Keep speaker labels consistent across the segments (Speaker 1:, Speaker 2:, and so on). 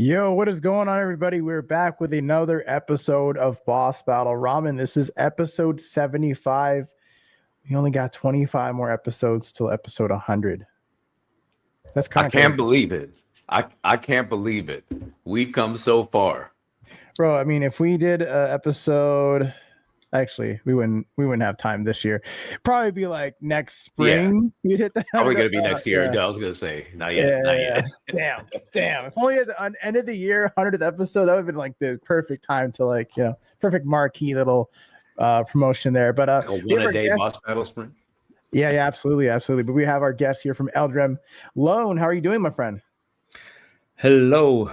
Speaker 1: Yo, what is going on, everybody? We're back with another episode of Boss Battle Ramen. This is episode 75. We only got 25 more episodes till episode 100. That's kind
Speaker 2: I
Speaker 1: of
Speaker 2: can't believe it. I can't believe it. We've come so far.
Speaker 1: Bro, I mean, if we did an episode, actually, we wouldn't have time this year. Probably be like next spring. You'd hit that.
Speaker 2: Probably going to be next year.
Speaker 1: Yeah.
Speaker 2: No, I was going to say, not yet. Not yet.
Speaker 1: Damn. If only at the end of the year, 100th episode, that would have been like the perfect time to perfect marquee little promotion there. But
Speaker 2: like a one-a-day boss battle sprint.
Speaker 1: Yeah, absolutely. But we have our guest here from Eldrim. Lone, how are you doing, my friend?
Speaker 3: Hello,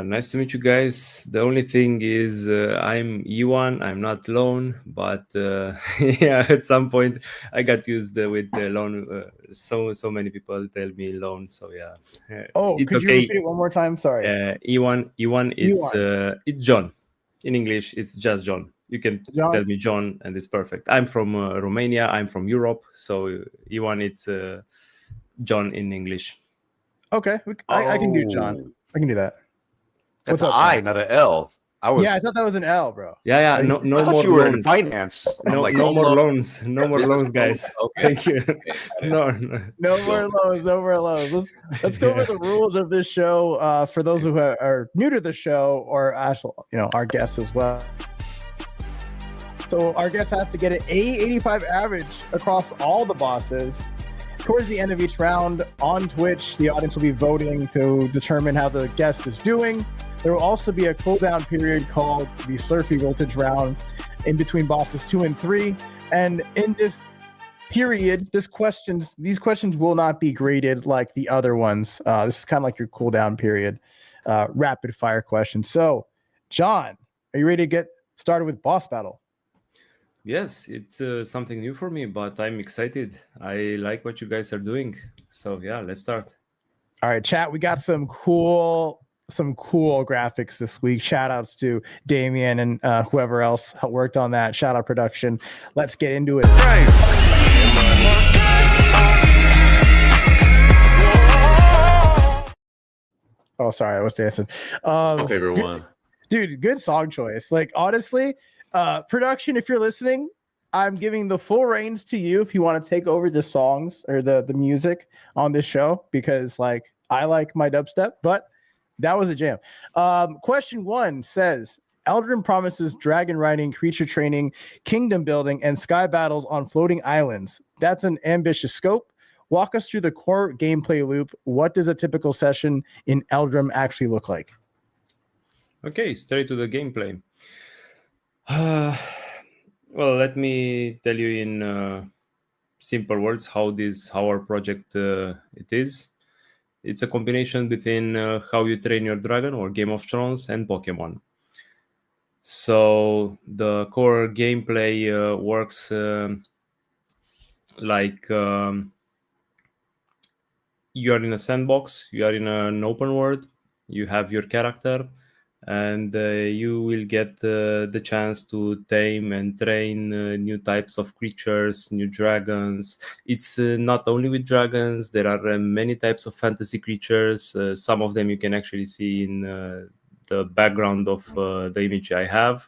Speaker 3: nice to meet you guys. The only thing is I'm Iwan, I'm not Lone, but yeah, at some point I got used with Lone. So many people tell me Lone, so yeah.
Speaker 1: It's could okay. You repeat it one more time? Sorry.
Speaker 3: Iwan, it's John. In English, it's just John. You can tell me John, and it's perfect. I'm from Romania. I'm from Europe, so Iwan, it's John in English.
Speaker 1: Okay, I can do John. I can do that.
Speaker 2: That's an I, not an L.
Speaker 1: I thought that was an L, bro.
Speaker 3: Yeah. No more
Speaker 2: you were
Speaker 3: loans.
Speaker 2: In finance.
Speaker 3: No more loans. No more loans, guys. Okay. Thank you. No
Speaker 1: more loans. Let's go over the rules of this show for those who are new to the show, or actually, our guests as well. So our guest has to get an 85 average across all the bosses. Towards the end of each round on Twitch, the audience will be voting to determine how the guest is doing. There will also be a cooldown period called the Slurpee Voltage round in between bosses 2 and 3. And in this period, these questions will not be graded like the other ones. This is kind of like your cooldown period, rapid fire questions. So, John, are you ready to get started with boss battle?
Speaker 3: Yes, it's something new for me, but I'm excited. I like what you guys are doing. So yeah, let's start.
Speaker 1: All right, chat. We got some cool graphics this week. Shout outs to Damien and whoever else worked on that. Shout out production. Let's get into it. Oh, sorry, I was dancing.
Speaker 2: My favorite one.
Speaker 1: Dude, good song choice. Like, honestly, production, if you're listening, I'm giving the full reins to you if you want to take over the songs or the music on this show, because I like my dubstep, but that was a jam. Question 1 says, Eldrim promises dragon riding, creature training, kingdom building, and sky battles on floating islands. That's an ambitious scope. Walk us through the core gameplay loop. What does a typical session in Eldrim actually look like?
Speaker 3: Okay, straight to the gameplay. Well, let me tell you in simple words how our project it is. It's a combination between how you train your dragon, or Game of Thrones, and Pokemon. So the core gameplay works like you are in a sandbox, you are in an open world, you have your character, and you will get the chance to tame and train new types of creatures, new dragons. It's not only with dragons. There are many types of fantasy creatures. Some of them you can actually see in the background of the image I have.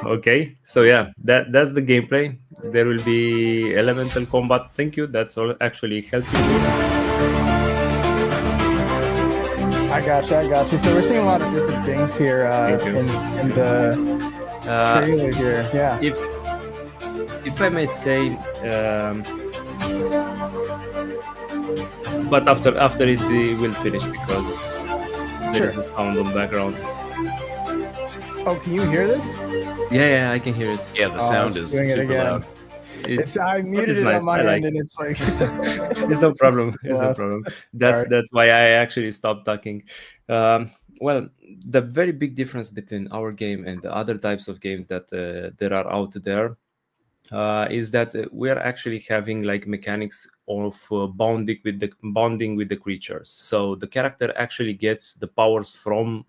Speaker 3: Okay, so yeah, that's the gameplay. There will be elemental combat. Thank you. That's all actually helping me.
Speaker 1: I got you. So we're seeing a lot of different things here in the trailer here. Yeah.
Speaker 3: If I may say, but after it we will finish, because there is a sound on the background.
Speaker 1: Oh, can you hear this?
Speaker 3: Yeah, I can hear it.
Speaker 2: Yeah, the sound is super loud.
Speaker 1: I muted it on my end, and it's like
Speaker 3: it's no problem. It's no problem. That's why I actually stopped talking. Well, the very big difference between our game and the other types of games that there are out there is that we are actually having like mechanics of bonding with the creatures. So the character actually gets the powers from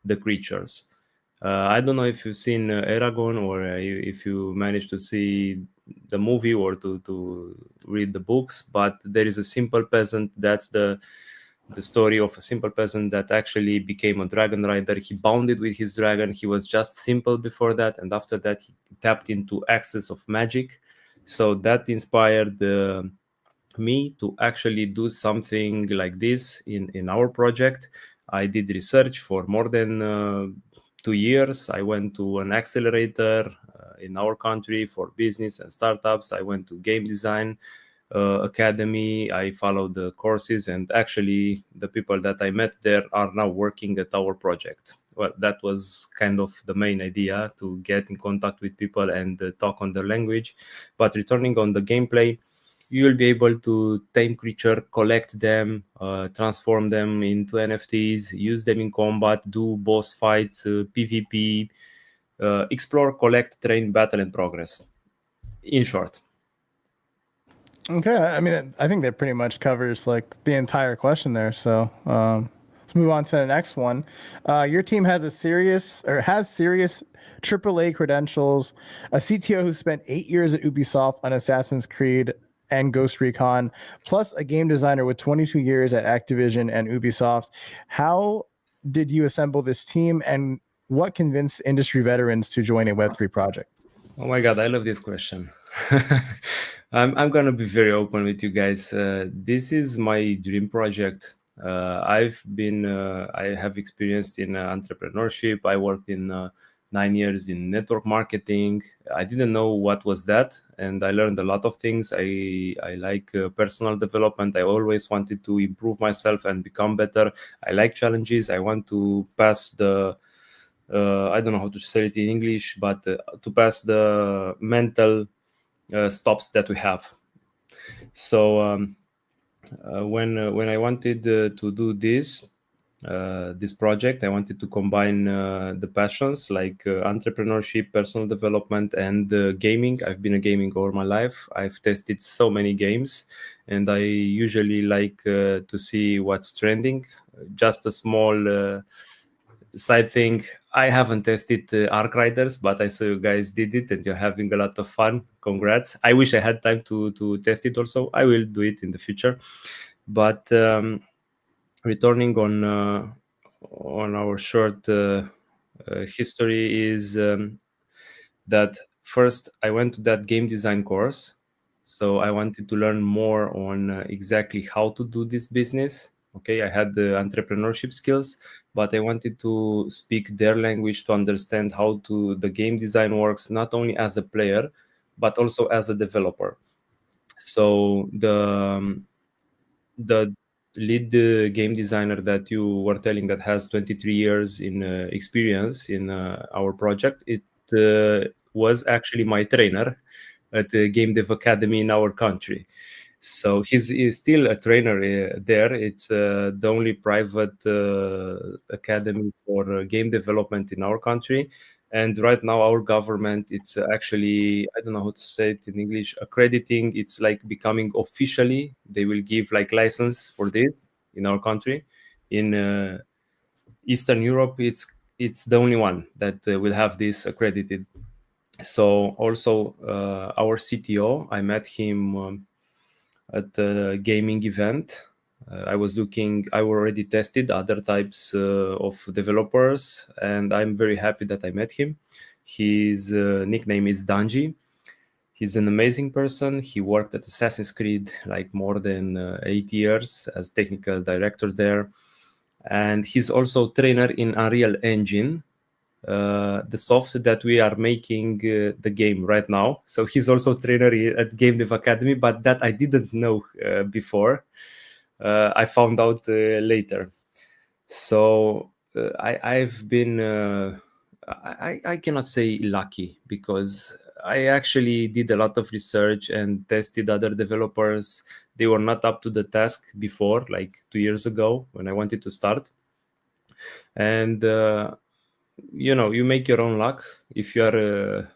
Speaker 3: the creatures. I don't know if you've seen Eragon, or if you managed to see the movie or to read the books, but there is a simple peasant. That's the the story of a simple person that actually became a dragon rider. He bonded with his dragon. He was just simple before that, and after that he tapped into access of magic. So that inspired me to actually do something like this in our project. I did research for more than 2 years. I went to an accelerator in our country for business and startups. I went to game design academy. I followed the courses, and actually the people that I met there are now working at our project. Well, that was kind of the main idea, to get in contact with people and talk on their language. But returning on the gameplay, you will be able to tame creature, collect them, transform them into NFTs, use them in combat, do boss fights, PvP, explore, collect, train, battle, and progress. In short.
Speaker 1: Okay, I mean, I think that pretty much covers like the entire question there. So let's move on to the next one. Your team has serious AAA credentials, a CTO who spent 8 years at Ubisoft on Assassin's Creed and Ghost Recon, plus a game designer with 22 years at Activision and Ubisoft. How did you assemble this team, and what convinced industry veterans to join a Web3 project?
Speaker 3: Oh my God, I love this question. I'm gonna be very open with you guys. This is my dream project. I have experienced in entrepreneurship. I worked in 9 years in network marketing. I didn't know what was that, and I learned a lot of things. I like personal development. I always wanted to improve myself and become better. I like challenges. I want to pass the I don't know how to say it in English, but to pass the mental stops that we have. So when I wanted to do this project, I wanted to combine the passions like entrepreneurship, personal development, and gaming. I've been a gaming all my life. I've tested so many games, and I usually like to see what's trending. Just a small side thing, I haven't tested Arc Riders, but I saw you guys did it and you're having a lot of fun. Congrats. I wish I had time to test it also. I will do it in the future. But returning on our short history is that first I went to that game design course. So I wanted to learn more on exactly how to do this business. Okay, I had the entrepreneurship skills, but I wanted to speak their language to understand how the game design works, not only as a player, but also as a developer. So the lead game designer that you were telling that has 23 years in experience in our project, it was actually my trainer at the Game Dev Academy in our country. So he's still a trainer there. It's the only private academy for game development in our country. And right now, our government, it's actually, I don't know how to say it in English, accrediting. It's like becoming officially, they will give like license for this in our country. In Eastern Europe, it's the only one that will have this accredited. So also our CTO, I met him at a gaming event. I already tested other types of developers, and I'm very happy that I met him. His nickname is Danji. He's an amazing person. He worked at Assassin's Creed like more than 8 years as technical director there. And he's also trainer in Unreal Engine, the software that we are making the game right now. So he's also trainer at Game Dev Academy, but that I didn't know before. I found out later. So I've been, I cannot say lucky, because I actually did a lot of research and tested other developers. They were not up to the task before, like 2 years ago when I wanted to start. And you make your own luck if you are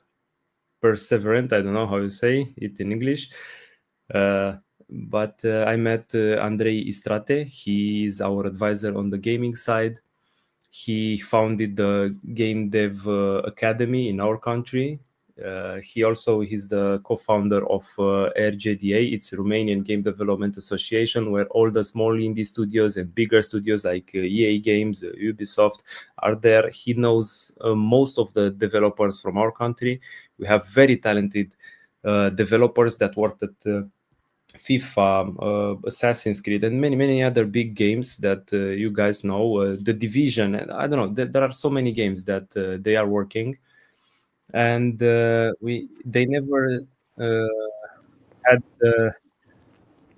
Speaker 3: perseverant. I don't know how you say it in English. But I met Andrei Istrate. He is our advisor on the gaming side. He founded the Game Dev Academy in our country. He's the co-founder of RJDA. It's a Romanian Game Development Association, where all the small indie studios and bigger studios like EA Games, Ubisoft are there. He knows most of the developers from our country. We have very talented developers that worked at FIFA, Assassin's Creed, and many other big games that you guys know. The Division, and I don't know. There are so many games that they are working, and they never had the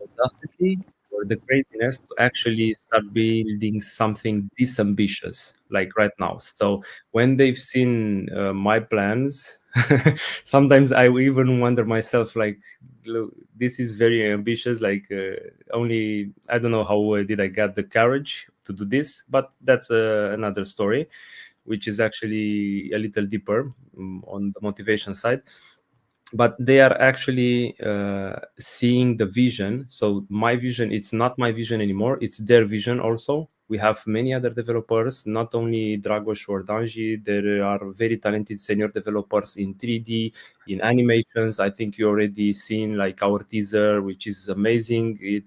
Speaker 3: audacity or the craziness to actually start building something this ambitious like right now. So when they've seen my plans, sometimes I even wonder myself, like, look, this is very ambitious. Like, only I don't know how did I get the courage to do this, but that's another story, which is actually a little deeper on the motivation side. But they are actually seeing the vision. So my vision, it's not my vision anymore, it's their vision also. We have many other developers, not only Dragos or Danji. There are very talented senior developers in 3D, in animations. I think you already seen like our teaser, which is amazing. It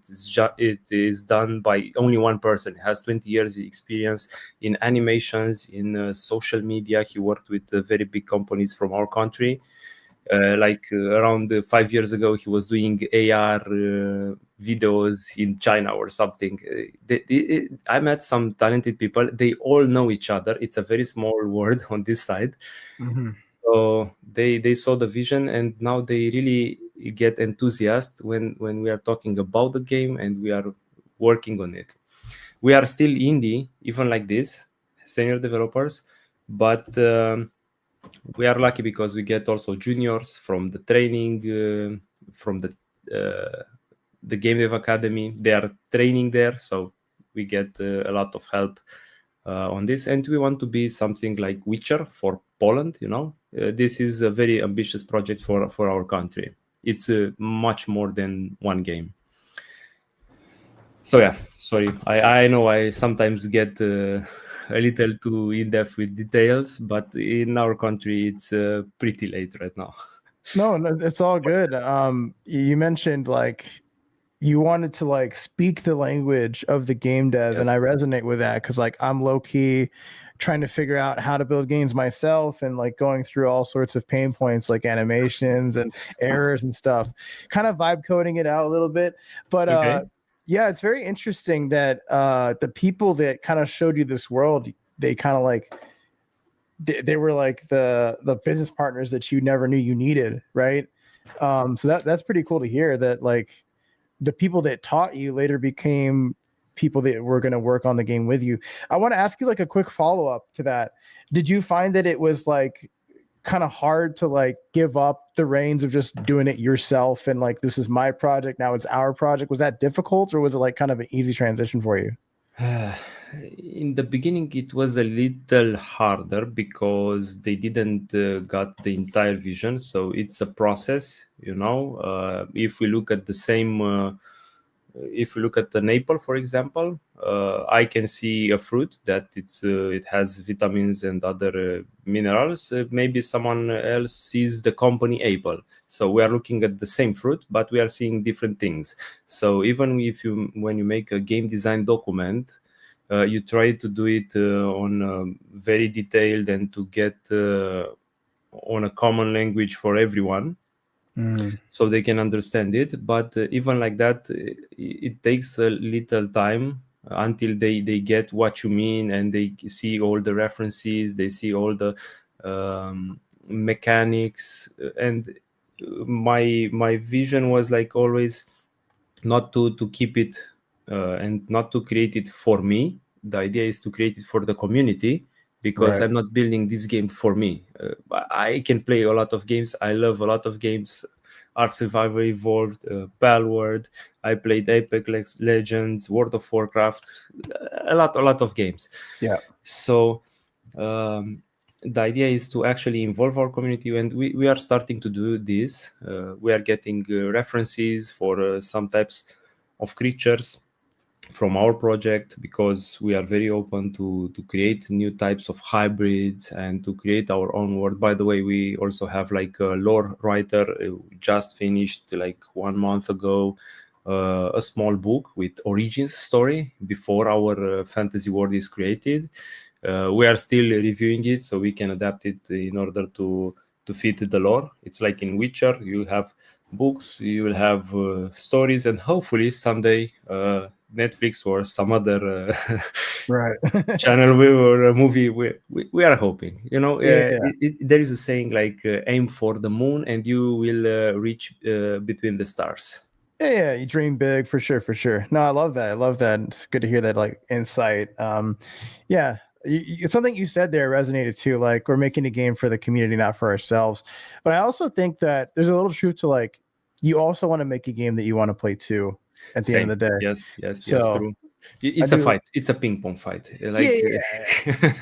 Speaker 3: is done by only one person. He has 20 years experience in animations, in social media. He worked with very big companies from our country. Around 5 years ago, he was doing AR videos in China or something. I met some talented people. They all know each other. It's a very small world on this side.
Speaker 1: Mm-hmm.
Speaker 3: So they saw the vision, and now they really get enthusiastic when we are talking about the game and we are working on it. We are still indie, even like this, senior developers, but we are lucky because we get also juniors from the training, from the Game Dev Academy. They are training there, so we get a lot of help on this. And we want to be something like Witcher for Poland. This is a very ambitious project for our country. It's much more than one game. So yeah, sorry. I know I sometimes get a little too in-depth with details, but in our country, it's pretty late right now.
Speaker 1: No, it's all good. You mentioned like you wanted to like speak the language of the game dev,
Speaker 3: Yes.
Speaker 1: and I resonate with that because like I'm low key trying to figure out how to build games myself and like going through all sorts of pain points like animations and errors and stuff, kind of vibe coding it out a little bit. But
Speaker 3: Okay.
Speaker 1: yeah, it's very interesting that the people that kind of showed you this world, they kind of like they were like the business partners that you never knew you needed, right? So that's pretty cool to hear that like the people that taught you later became people that were going to work on the game with you. I want to ask you like a quick follow-up to that. Did you find that it was like kind of hard to like give up the reins of just doing it yourself and like this is my project, now it's our project? Was that difficult, or was it like kind of an easy transition for you?
Speaker 3: In the beginning, it was a little harder because they didn't got the entire vision. So it's a process, if we look at the same if we look at an apple, for example, I can see a fruit that it has vitamins and other minerals. Maybe someone else sees the company apple. So we are looking at the same fruit, but we are seeing different things. So even when you make a game design document, you try to do it on very detailed and to get on a common language for everyone. So they can understand it. But even like that, it takes a little time until they get what you mean, and they see all the references, they see all the mechanics. And my vision was like always not to keep it and not to create it for me. The idea is to create it for the community, because
Speaker 1: Right.
Speaker 3: I'm not building this game for me. I can play a lot of games. I love a lot of games. Ark Survivor Evolved, Palworld. I played Apex Legends, World of Warcraft, a lot of games.
Speaker 1: Yeah.
Speaker 3: So the idea is to actually involve our community, and we are starting to do this. We are getting references for some types of creatures. from our project, because we are very open to create new types of hybrids and to create our own world. By the way, we also have like a lore writer who just finished like 1 month ago a small book with origins story before our fantasy world is created. We are still reviewing it so we can adapt it in order to fit the lore. It's like in Witcher, you have books, you will have stories, and hopefully someday Netflix or some other
Speaker 1: Right.
Speaker 3: channel or a movie. We are hoping,
Speaker 1: Yeah.
Speaker 3: there is a saying like aim for the moon and you will reach between the stars.
Speaker 1: Yeah, you dream big for sure, for sure. No, I love that. I love that. It's good to hear that like insight. Yeah, it's something you said there resonated too. Like we're making a game for the community, not for ourselves. But I also think that there's a little truth to like you also want to make a game that you want to play too at the end
Speaker 3: Same.
Speaker 1: of the day.
Speaker 3: Yes,
Speaker 1: So
Speaker 3: true.
Speaker 1: I
Speaker 3: It's a
Speaker 1: do.
Speaker 3: fight. It's a ping pong fight.
Speaker 1: Yeah,
Speaker 3: Like,
Speaker 1: yeah.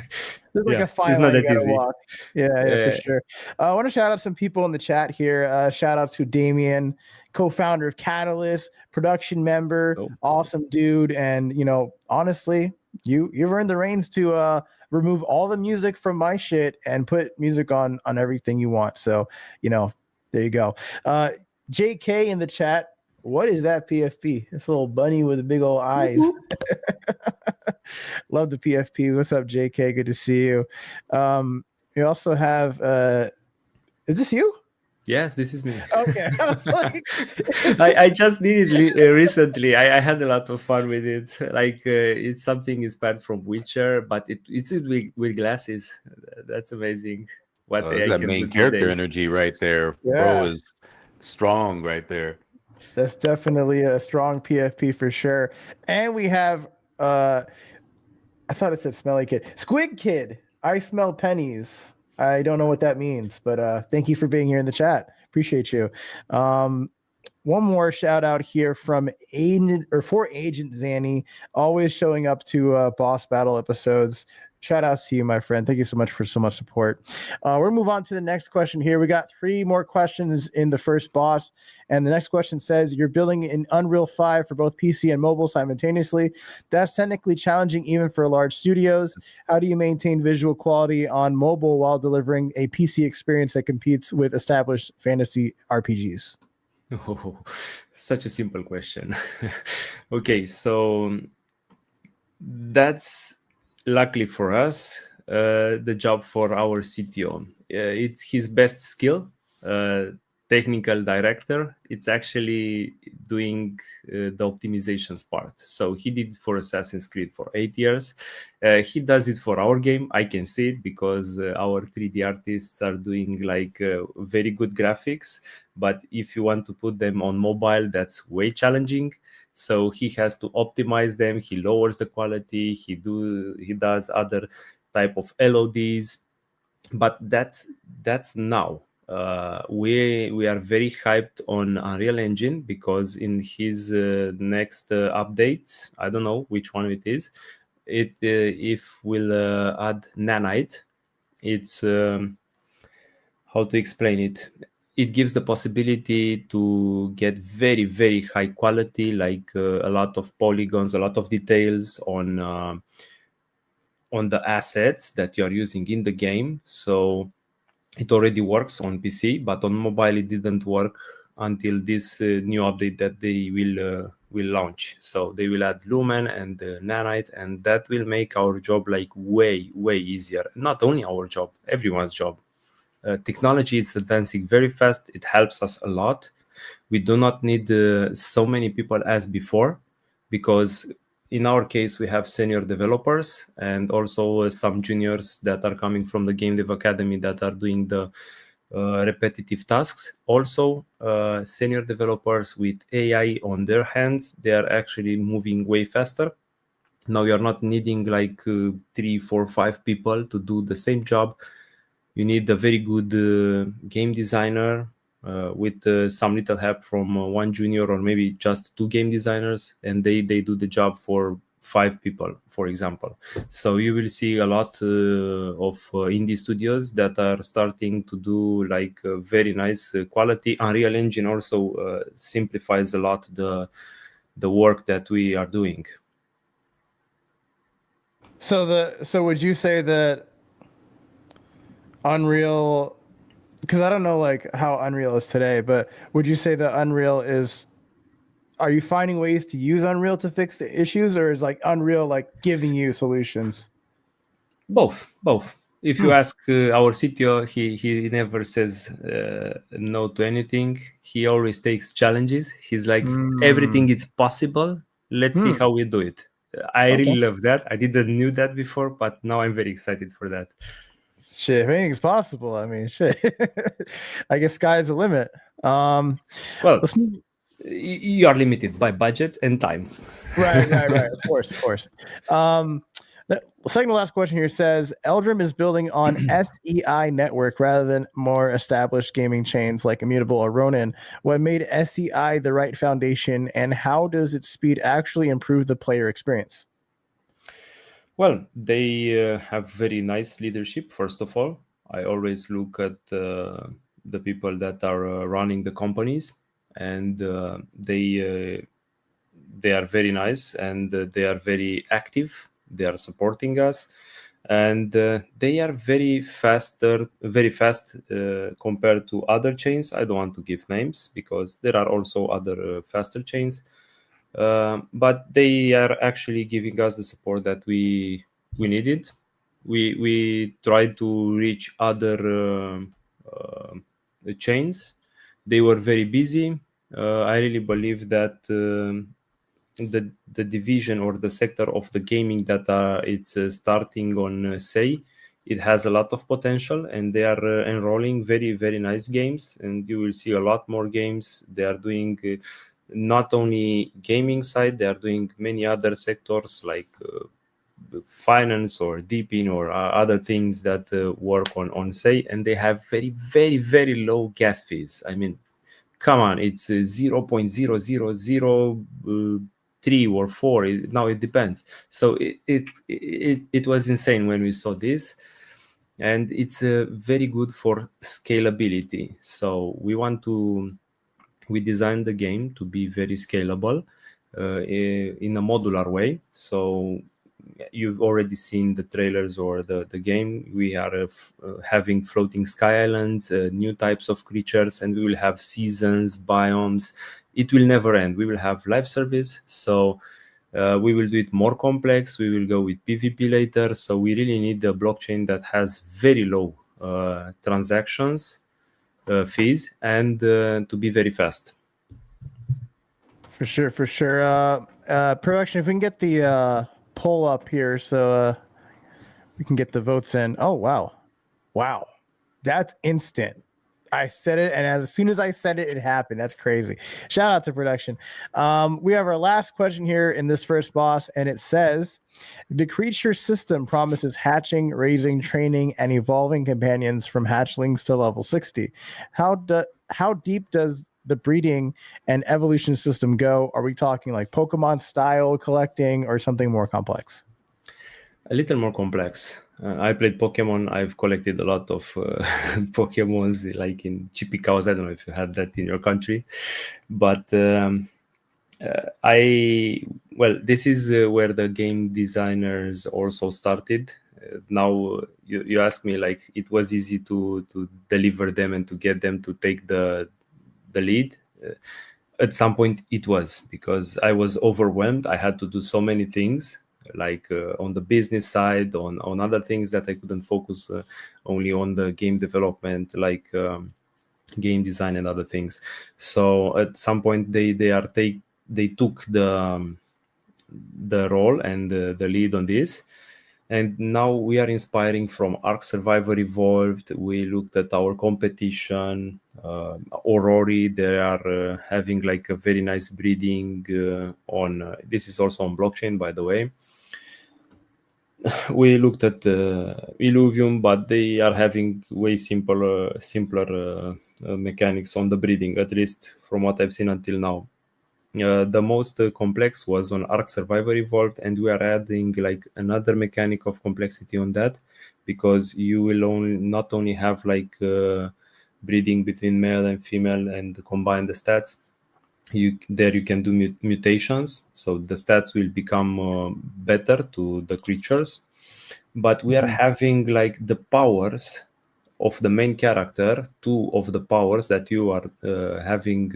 Speaker 1: There's like
Speaker 3: yeah,
Speaker 1: a fine
Speaker 3: it's not
Speaker 1: line you
Speaker 3: that
Speaker 1: gotta
Speaker 3: easy.
Speaker 1: walk. Yeah, for sure. I want to shout out some people in the chat here. Shout out to Damien, co-founder of Catalyst, production member,
Speaker 3: Oh,
Speaker 1: awesome dude, and honestly, you've earned the reins to remove all the music from my shit and put music on everything you want. So there you go. JK in the chat. What is that PFP? This little bunny with the big old eyes. Love the PFP. What's up, JK? Good to see you. You also have is this you?
Speaker 3: yes, this is me.
Speaker 1: Okay. I was like,
Speaker 3: I just did it recently. I had a lot of fun with it. Like it's something inspired from Witcher, but it's with glasses. That's amazing. What
Speaker 2: That's
Speaker 3: AI
Speaker 2: that
Speaker 3: can do
Speaker 2: main
Speaker 3: these
Speaker 2: character
Speaker 3: days.
Speaker 2: energy right there. Bro
Speaker 1: yeah,
Speaker 2: is strong right there.
Speaker 1: that's definitely a strong PFP for sure. And we have I thought it said smelly kid. Squid kid. I smell pennies. I don't know what that means, but thank you for being here in the chat. Appreciate you. One more shout out here from Agent Zanny, always showing up to boss battle episodes. Shout out to you, my friend. Thank you so much for so much support. We'll move on to the next question here. We got 3 more questions in the first boss. And the next question says, you're building in Unreal 5 for both PC and mobile simultaneously. That's technically challenging even for large studios. How do you maintain visual quality on mobile while delivering a PC experience that competes with established fantasy RPGs?
Speaker 3: Oh, such a simple question. Okay, so that's luckily for us the job for our CTO. It's his best skill. Technical director, it's actually doing the optimizations part. So he did for Assassin's Creed for 8 years. He does it for our game. I can see it because our 3D artists are doing like very good graphics. But if you want to put them on mobile, that's way challenging. So he has to optimize them. He lowers the quality. He does other type of LODs. But that's now. We are very hyped on Unreal Engine because in his next update, I don't know which one it is, if we'll add nanite. It's how to explain it. It gives the possibility to get very very high quality, like a lot of polygons, a lot of details on the assets that you are using in the game. So it already works on PC, but on mobile it didn't work until this new update that they will launch. So they will add Lumen and Nanite, and that will make our job like way easier. Not only our job, everyone's job. Technology is advancing very fast. It helps us a lot. We do not need so many people as before, because in our case we have senior developers and also some juniors that are coming from the game dev academy that are doing the repetitive tasks. Also senior developers with AI on their hands, they are actually moving way faster. Now you're not needing like 3 4 5 people to do the same job. You need a very good game designer with some little help from one junior or maybe just 2 game designers, and they do the job for 5 people, for example. So you will see a lot of indie studios that are starting to do like very nice quality. Unreal Engine also simplifies a lot the work that we are doing.
Speaker 1: So would you say that Unreal, because I don't know like how Unreal is today, but would you say that Unreal is, are you finding ways to use Unreal to fix the issues, or is like Unreal like giving you solutions?
Speaker 3: Both. If you
Speaker 1: Hmm.
Speaker 3: ask our CTO, he never says no to anything. He always takes challenges. He's like,
Speaker 1: Mm.
Speaker 3: everything is possible. Let's see
Speaker 1: Hmm.
Speaker 3: how we do it. I
Speaker 1: Okay.
Speaker 3: really love that. I didn't knew that before, but now I'm very excited for that.
Speaker 1: Shit, if anything's possible. I mean, shit. I guess sky's the limit.
Speaker 3: Well,
Speaker 1: Let's move.
Speaker 3: you are limited by budget and time.
Speaker 1: Right. Of course, of course. The second to last question here says Eldrim is building on SEI network rather than more established gaming chains like Immutable or Ronin. What made SEI the right foundation, and how does its speed actually improve the player experience?
Speaker 3: Well, they have very nice leadership. First of all, I always look at the people that are running the companies, and they are very nice, and they are very active. They are supporting us, and they are very fast compared to other chains. I don't want to give names because there are also other faster chains, but they are actually giving us the support that we needed. We tried to reach other chains. They were very busy. I really believe that the division or the sector of the gaming that it's starting on say, it has a lot of potential, and they are enrolling very nice games, and you will see a lot more games. They are doing not only gaming side, they are doing many other sectors like finance or deepin or other things that work on say, and they have very low gas fees. I mean, come on, it's 0.0003 or 4. Now it depends. So it was insane when we saw this, and it's very good for scalability. So we designed the game to be very scalable in a modular way. So you've already seen the trailers or the game. We are having floating sky islands, new types of creatures, and we will have seasons, biomes. It will never end. We will have live service. So we will do it more complex. We will go with PvP later. So we really need a blockchain that has very low transactions fees, and to be very fast.
Speaker 1: For sure, for sure. Production, if we can get the poll up here so we can get the votes in. Oh, wow. That's instant. I said it, and as soon as I said it, it happened. That's crazy. Shout out to production. We have our last question here in this first boss, and it says, the creature system promises hatching, raising, training, and evolving companions from hatchlings to level 60. How deep does the breeding and evolution system go? Are we talking like Pokemon style collecting or something more complex?
Speaker 3: A little more complex. I played Pokemon. I've collected a lot of Pokemons, like in Chippy cows. I don't know if you had that in your country, but this is where the game designers also started. Now you ask me, like, it was easy to deliver them and to get them to take the lead. At some point it was, because I was overwhelmed. I had to do so many things, like on the business side, on other things, that I couldn't focus only on the game development, like game design and other things. So at some point they took the role and the lead on this, and now we are inspiring from Ark Survivor Evolved. We looked at our competition, Aurori. They are having like a very nice breeding on this is also on blockchain, by the way. We looked at Illuvium, but they are having way simpler mechanics on the breeding, at least from what I've seen until now. The most complex was on Ark Survivor Evolved, and we are adding like another mechanic of complexity on that, because you will not only have like breeding between male and female and combine the stats. You can do mutations, so the stats will become better to the creatures. but we are having like the powers of the main character, 2 of the powers that you are having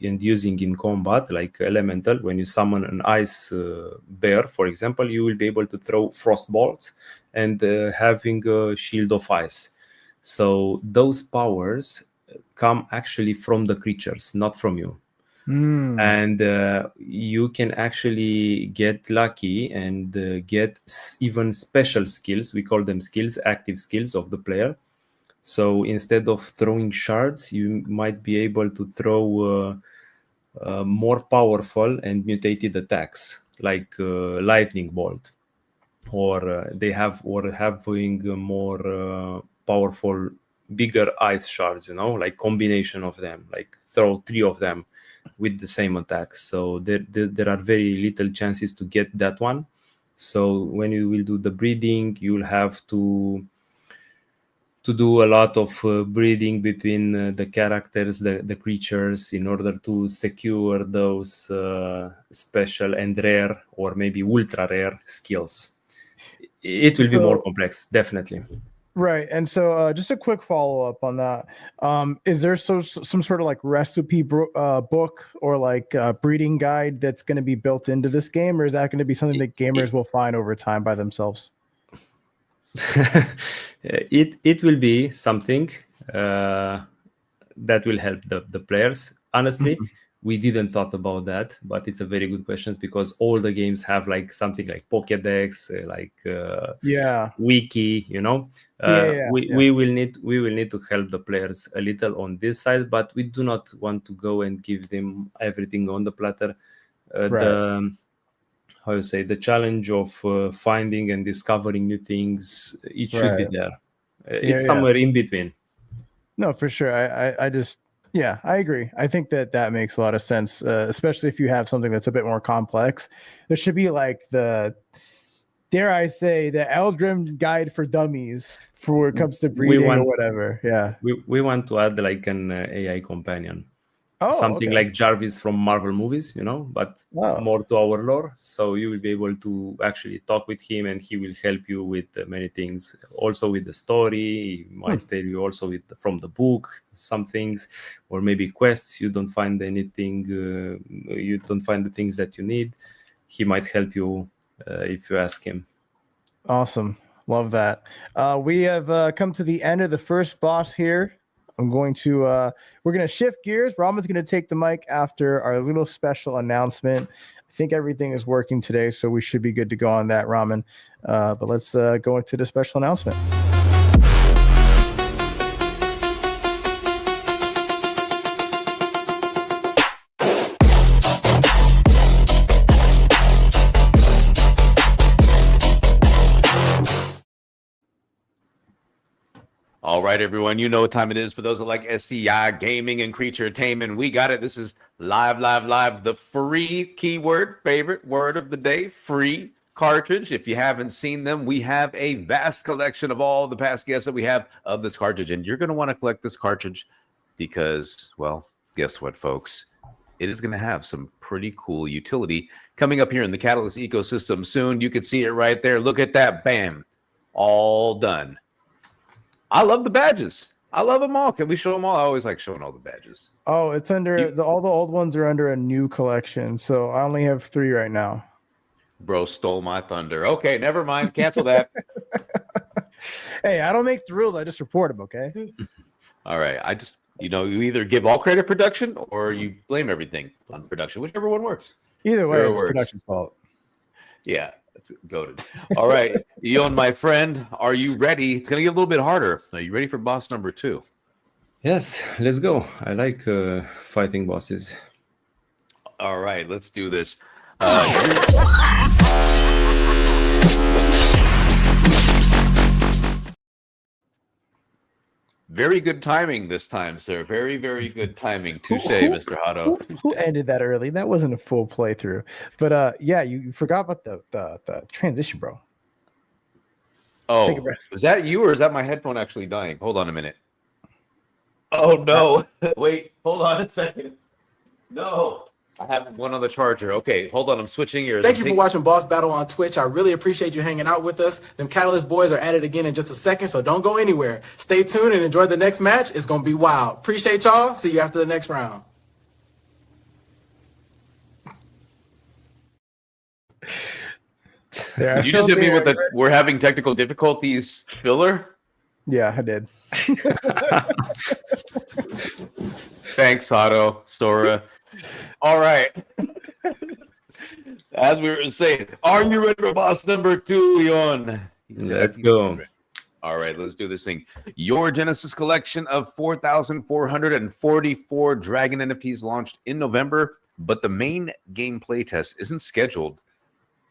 Speaker 3: and using in combat, like elemental. When you summon an ice bear, for example, you will be able to throw frost bolts and having a shield of ice. So those powers come actually from the creatures, not from you. And you can actually get lucky and get even special skills. We call them skills, active skills of the player. So instead of throwing shards, you might be able to throw more powerful and mutated attacks, like lightning bolt, or having more powerful, bigger ice shards. Like combination of them, like throw 3 of them with the same attack. So there are very little chances to get that one. So when you will do the breeding, you'll have to do a lot of breeding between the characters, the creatures, in order to secure those special and rare, or maybe ultra rare skills. It will be more complex, definitely.
Speaker 1: Right. And so just a quick follow-up on that. Is there some sort of like recipe book or like breeding guide that's going to be built into this game, or is that going to be something that gamers will find over time by themselves?
Speaker 3: It will be something that will help the players. Honestly, we didn't thought about that, but it's a very good question, because all the games have like something like Pokédex, wiki. We will need to help the players a little on this side, but we do not want to go and give them everything on the platter. The challenge of finding and discovering new things, it should be there. It's somewhere in between.
Speaker 1: No, for sure. I agree. I think that makes a lot of sense, especially if you have something that's a bit more complex. There should be like the Eldrim guide for dummies for when it comes to breeding or whatever. Yeah.
Speaker 3: We want to add like an AI companion. Something like Jarvis from Marvel movies, but more to our lore. So you will be able to actually talk with him, and he will help you with many things. Also with the story, he might tell you also from the book some things, or maybe quests. You don't find anything, you don't find the things that you need. He might help you if you ask him.
Speaker 1: Awesome. Love that. We have come to the end of the first boss here. we're going to shift gears. Raman's going to take the mic after our little special announcement. I think everything is working today, so we should be good to go on that, Raman. But let's go into the special announcement.
Speaker 2: All right, everyone, you know what time it is. For those that like SCI, gaming, and creature attainment, we got it. This is live, the free keyword, favorite word of the day, free cartridge. If you haven't seen them, we have a vast collection of all the past guests that we have of this cartridge, and you're going to want to collect this cartridge because, well, guess what, folks? It is going to have some pretty cool utility coming up here in the Catalyst ecosystem soon. You can see it right there. Look at that. Bam. All done. I love the badges. I love them all. Can we show them all? I always like showing all the badges.
Speaker 1: Oh, it's under all the old ones are under a new collection. So I only have 3 right now.
Speaker 2: Bro stole my thunder. Okay, never mind. Cancel that.
Speaker 1: Hey, I don't make the rules. I just report them. Okay.
Speaker 2: All right. I just, you either give all credit production or you blame everything on production, whichever one works.
Speaker 1: Either way, it's production's fault.
Speaker 2: Yeah. That's goated. All right, Ion, my friend, are you ready? It's going to get a little bit harder. Are you ready for boss number 2?
Speaker 3: Yes, let's go. I like fighting bosses.
Speaker 2: All right, let's do this. Very good timing this time, sir. Very, very good timing. Touche, Mr. Hotto.
Speaker 1: Who ended that early? That wasn't a full playthrough. But yeah, you forgot about the transition, bro.
Speaker 2: Oh, is that you or is that my headphone actually dying? Hold on a minute. Oh, no. Wait, hold on a second. No. I have one on the charger. Okay, hold on. I'm switching ears.
Speaker 4: Thank you for watching Boss Battle on Twitch. I really appreciate you hanging out with us. Them Catalyst boys are at it again in just a second, so don't go anywhere. Stay tuned and enjoy the next match. It's going to be wild. Appreciate y'all. See you after the next round.
Speaker 1: Yeah,
Speaker 2: Did you just hit me with we're having technical difficulties filler?
Speaker 1: Yeah, I did.
Speaker 2: Thanks, Otto, Sora. All right. As we were saying, are you ready for boss number 2, Leon?
Speaker 3: Let's go.
Speaker 2: All right, let's do this thing. Your Genesis collection of 4,444 Dragon NFTs launched in November, but the main game playtest isn't scheduled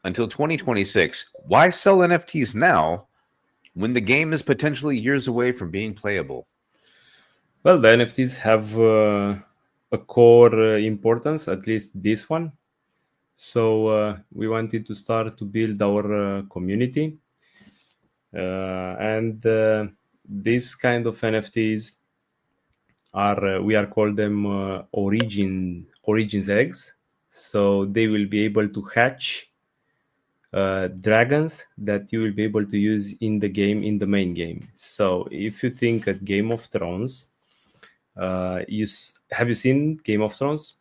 Speaker 2: until 2026. Why sell NFTs now when the game is potentially years away from being playable?
Speaker 3: Well, the NFTs have a core importance, at least this one. So we wanted to start to build our community. And this kind of NFTs we are called them origins eggs. So they will be able to hatch dragons that you will be able to use in the game, in the main game. So if you think at Game of Thrones, have you seen Game of Thrones?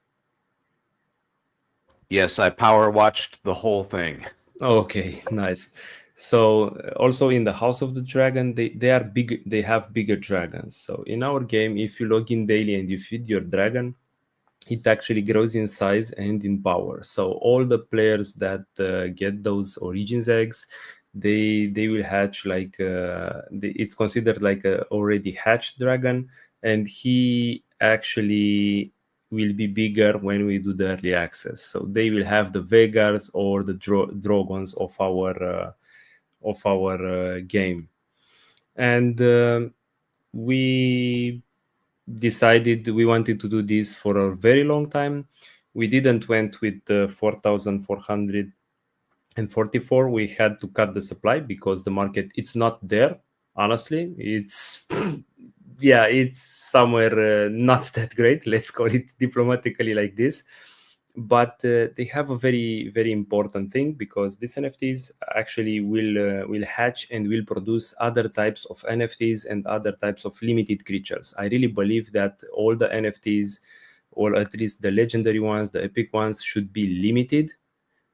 Speaker 2: Yes, I power watched the whole thing.
Speaker 3: Okay, nice. So also in the House of the Dragon, they are big. They have bigger dragons. So in our game, if you log in daily and you feed your dragon, it actually grows in size and in power. So all the players that get those origins eggs, they will hatch like it's considered like a already hatched dragon, and he actually will be bigger when we do the early access. So they will have the Vegars or the Dragons of our game, and we decided we wanted to do this for a very long time. We didn't went with 4,444. We had to cut the supply because the market, it's not there. Honestly, it's yeah, it's somewhere not that great. Let's call it diplomatically like this. But they have a very, very important thing, because these NFTs actually will hatch and will produce other types of NFTs and other types of limited creatures. I really believe that all the NFTs, or at least the legendary ones, the epic ones, should be limited,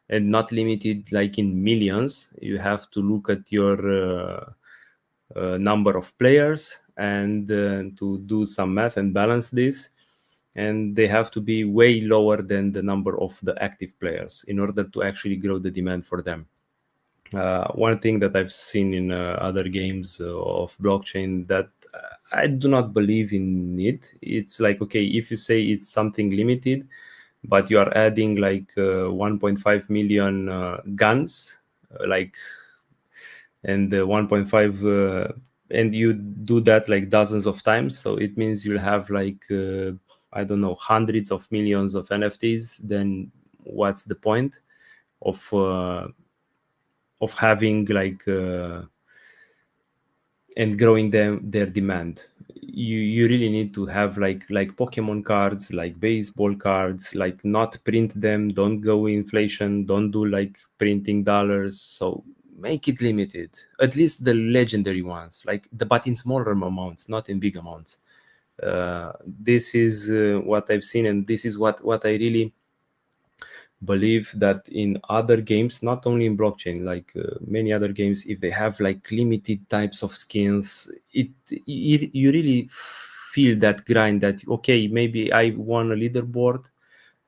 Speaker 3: and not limited like in millions. You have to look at your number of players and to do some math and balance this. And they have to be way lower than the number of the active players in order to actually grow the demand for them. One thing that I've seen in other games of blockchain that I do not believe in it. It's like, okay, if you say it's something limited, but you are adding like 1.5 million guns, and 1.5, and you do that like dozens of times. So it means you'll have like I don't know, hundreds of millions of NFTs. Then what's the point of having like and growing their demand? You really need to have like Pokemon cards, like baseball cards, like not print them, don't go inflation, don't do like printing dollars. So make it limited, at least the legendary ones, but in smaller amounts, not in big amounts. This is what I've seen, and this is what I really believe, that in other games, not only in blockchain, like many other games, if they have like limited types of skins, you really feel that grind, that okay, maybe I won a leaderboard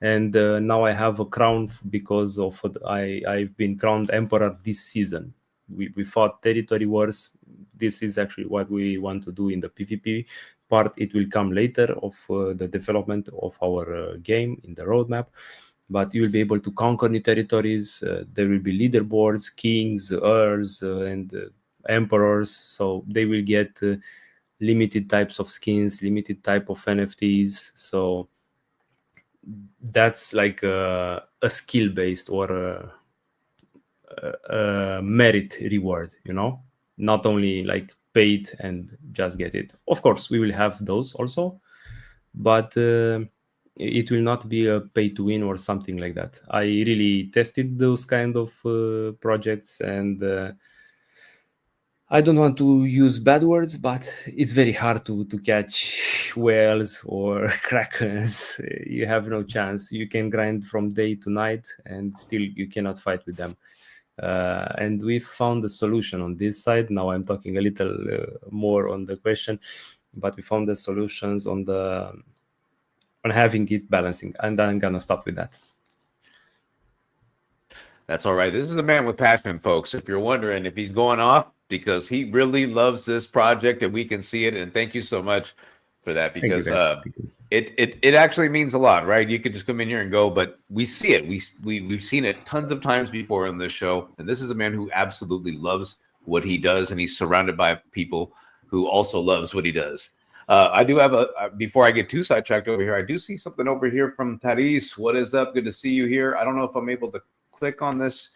Speaker 3: and now I have a crown because of I've been crowned emperor this season. We fought territory wars. This is actually what we want to do in the PvP part. It will come later of the development of our game in the roadmap, but you will be able to conquer new territories. There will be leaderboards, kings, earls, and emperors. So they will get limited types of skins, limited type of NFTs. So that's like a skill based or a merit reward, not only like paid and just get it. Of course, we will have those also, but it will not be a pay to win or something like that. I really tested those kind of projects, and I don't want to use bad words, but it's very hard to catch whales or krakens. You have no chance. You can grind from day to night, and still you cannot fight with them. And we found a solution on this side. Now I'm talking a little more on the question, but we found the solutions on having it balancing, and I'm gonna stop with that.
Speaker 2: That's all right. This is a man with passion, folks. If you're wondering if he's going off, because he really loves this project and we can see it. And thank you so much for that, because it actually means a lot, right? You could just come in here and go, but we see it. We've seen it tons of times before on this show. And this is a man who absolutely loves what he does, and he's surrounded by people who also loves what he does. I do have before I get too sidetracked over here, I do see something over here from Taris. What is up? Good to see you here. I don't know if I'm able to click on this.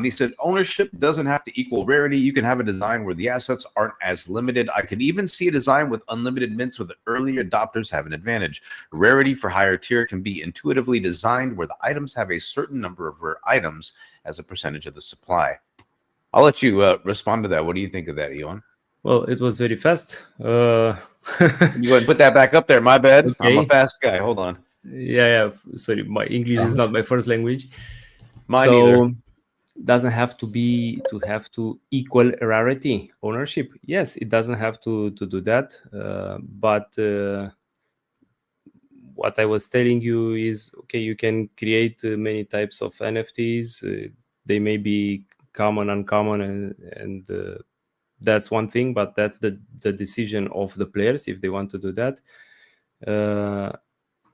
Speaker 2: He said, ownership doesn't have to equal rarity. You can have a design where the assets aren't as limited. I could even see a design with unlimited mints where the early adopters have an advantage. Rarity for higher tier can be intuitively designed where the items have a certain number of rare items as a percentage of the supply. I'll let you respond to that. What do you think of that, Ion?
Speaker 3: Well, it was very fast.
Speaker 2: You go ahead and put that back up there. My bad. Okay. I'm a fast guy. Hold on.
Speaker 3: Yeah. Sorry, my English is not my first language.
Speaker 2: Mine either.
Speaker 3: Doesn't have to equal rarity ownership. Yes, it doesn't have to do that. But what I was telling you is, okay, you can create many types of NFTs. They may be common, uncommon, and that's one thing, but that's the decision of the players if they want to do that.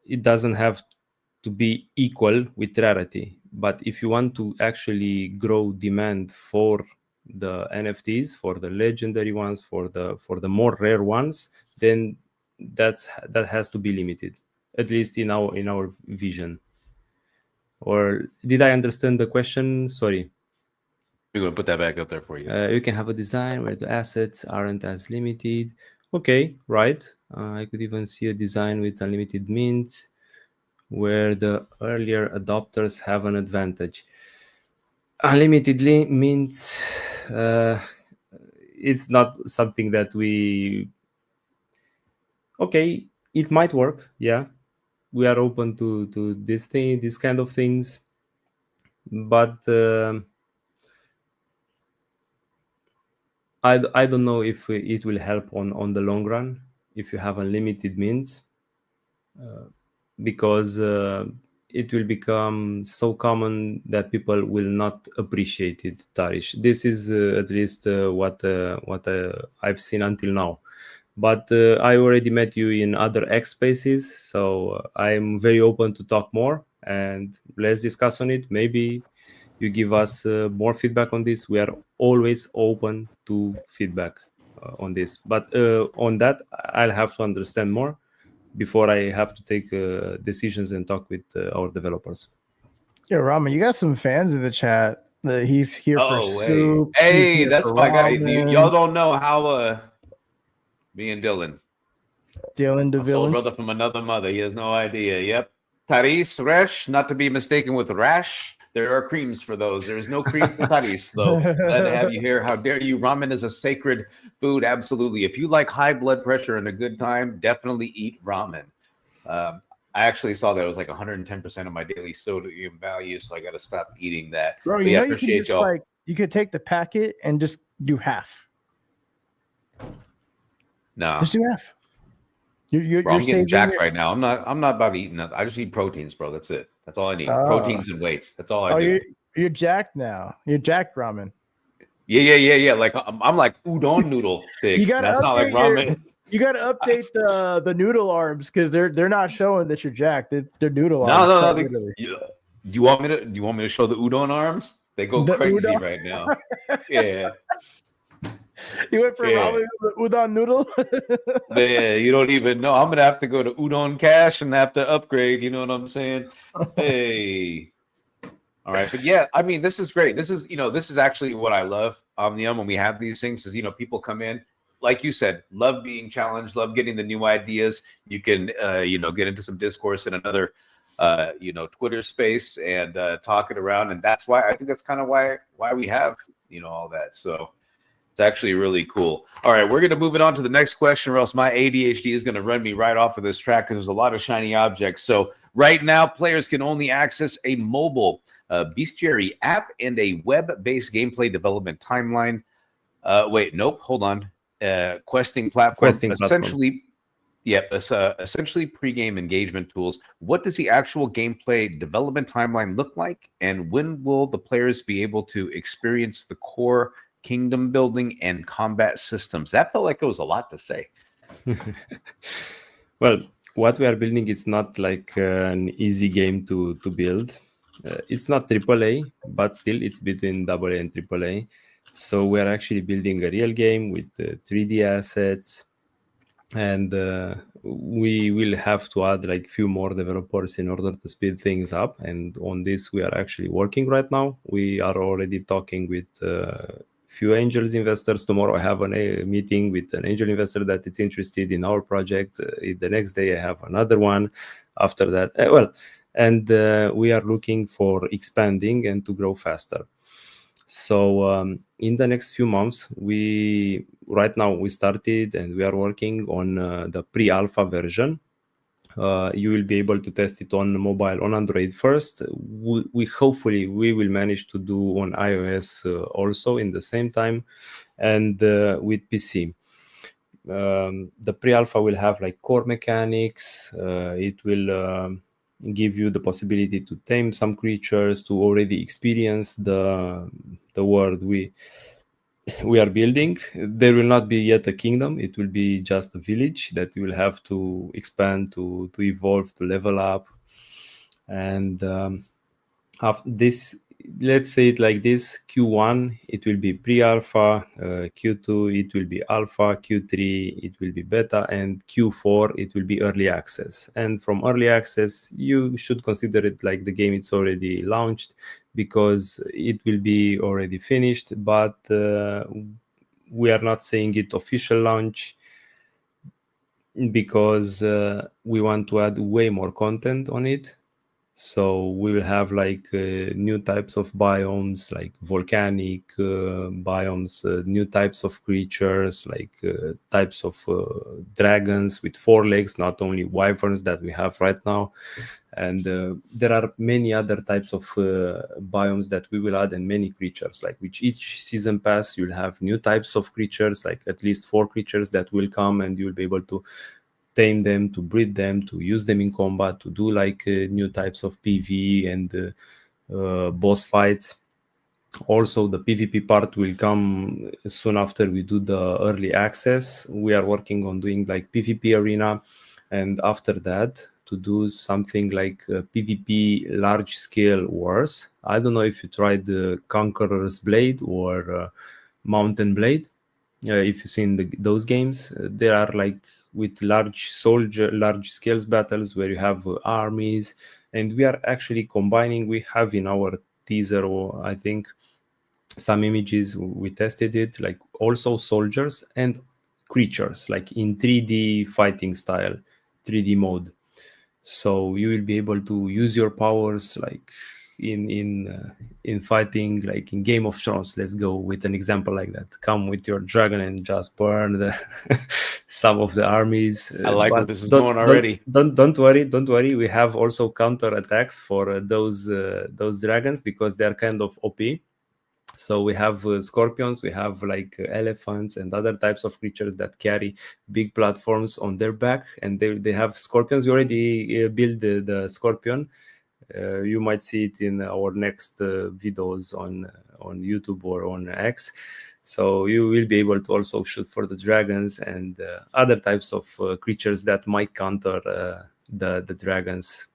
Speaker 3: It doesn't have to be equal with rarity, but if you want to actually grow demand for the NFTs, for the legendary ones, for the more rare ones, then that has to be limited, at least in our vision. Or did I understand the question? Sorry.
Speaker 2: We're going to put that back up there for you.
Speaker 3: You can have a design where the assets aren't as limited. Okay, right. I could even see a design with unlimited mints where the earlier adopters have an advantage. Unlimited mints, it's not something that we... Okay, it might work, yeah. We are open to this kind of things, but I don't know if it will help on the long run if you have unlimited mints, because it will become so common that people will not appreciate it, Tarish. This is at least what I've seen until now. But I already met you in other X spaces, so I'm very open to talk more, and let's discuss on it. Maybe you give us more feedback on this. We are always open to feedback on this. But on that, I'll have to understand more before I have to take decisions and talk with our developers.
Speaker 1: Yeah, Ramen, you got some fans in the chat. He's here for soup.
Speaker 2: Hey, that's my guy. Y'all don't know how me and Dylan soul brother from another mother. He has no idea. Yep. Taris, Resh, not to be mistaken with Rash. There are creams for those. There is no cream for Taris, though. Glad to have you here. How dare you? Ramen is a sacred food. Absolutely. If you like high blood pressure and a good time, definitely eat ramen. I actually saw that it was like 110% of my daily sodium value, so I got to stop eating that.
Speaker 1: Bro, you know, you could just you could take the packet and just do half.
Speaker 2: No,
Speaker 1: just do half.
Speaker 2: Bro, I'm getting jacked right now. I'm not about eating that. I just eat proteins, bro. That's it. That's all I need. Proteins and weights. That's all I do.
Speaker 1: You're jacked now. You're jacked ramen.
Speaker 2: Yeah. Like I'm like udon noodle thick. That's not like ramen.
Speaker 1: You got to update the noodle arms because they're not showing that you're jacked. They're noodle arms.
Speaker 2: No. Do you want me to show the udon arms? They go crazy right now. Yeah.
Speaker 1: You went from ramen to udon noodle?
Speaker 2: Yeah, you don't even know. I'm gonna have to go to Udon Cash and have to upgrade. You know what I'm saying? Hey, all right, but yeah, I mean, this is great. This is actually what I love. When we have these things, is people come in like you said, love being challenged, love getting the new ideas. You can, get into some discourse in another, Twitter space and talk it around. And that's why I think that's kind of why we have, all that. So it's actually really cool. All right, we're going to move it on to the next question, or else my ADHD is going to run me right off of this track because there's a lot of shiny objects. So right now, players can only access a mobile bestiary app and a web-based gameplay development timeline. Hold on. Questing platform. Essentially, essentially pre-game engagement tools. What does the actual gameplay development timeline look like, and when will the players be able to experience the core kingdom building and combat systems? That felt like it was a lot to say.
Speaker 3: Well, what we are building is not like an easy game to build. It's not AAA, but still it's between AA and AAA. So we are actually building a real game with 3D assets, and we will have to add like few more developers in order to speed things up. And on this, we are actually working right now. We are already talking with few angels investors. Tomorrow I have a meeting with an angel investor that is interested in our project. The next day I have another one. After that, we are looking for expanding and to grow faster. So in the next few months, right now we started and we are working on the pre-alpha version. You will be able to test it on mobile, on Android first. We hopefully we will manage to do on iOS also in the same time, and with PC. The pre-alpha will have like core mechanics. It will give you the possibility to tame some creatures, to already experience the world we are building. There will not be yet a kingdom. It will be just a village that you will have to expand, to evolve, to level up. And after this, let's say it like this: Q1 it will be pre-alpha, Q2 it will be alpha, Q3 it will be beta, and Q4 it will be early access. And from early access, you should consider it like the game it's already launched, because it will be already finished. But we are not saying it official launch, because we want to add way more content on it. So we will have like new types of biomes, like volcanic biomes, new types of creatures, like types of dragons with 4 legs, not only wyverns that we have right now. And there are many other types of biomes that we will add, and many creatures. Like with each season pass, you'll have new types of creatures, like at least 4 creatures that will come, and you'll be able to tame them, to breed them, to use them in combat, to do like new types of PvE and boss fights. Also, the PvP part will come soon after we do the early access. We are working on doing like PvP arena, and after that to do something like PvP large scale wars. I don't know if you tried the Conqueror's Blade or Mountain Blade. If you've seen those games, there are like with large scale battles where you have armies, and we are actually combining. We have in our teaser, or I think some images, we tested it, like also soldiers and creatures, like in 3D fighting style, 3D mode. So you will be able to use your powers like in fighting, like in Game of Thrones. Let's go with an example like that. Come with your dragon and just burn some of the armies.
Speaker 2: I like where this is going already.
Speaker 3: Don't worry. We have also counter attacks for those dragons, because they are kind of OP. So we have scorpions, we have like elephants and other types of creatures that carry big platforms on their back, and they have scorpions. We already built the scorpion. You might see it in our next videos on YouTube or on X. So you will be able to also shoot for the dragons and other types of creatures that might counter the dragons.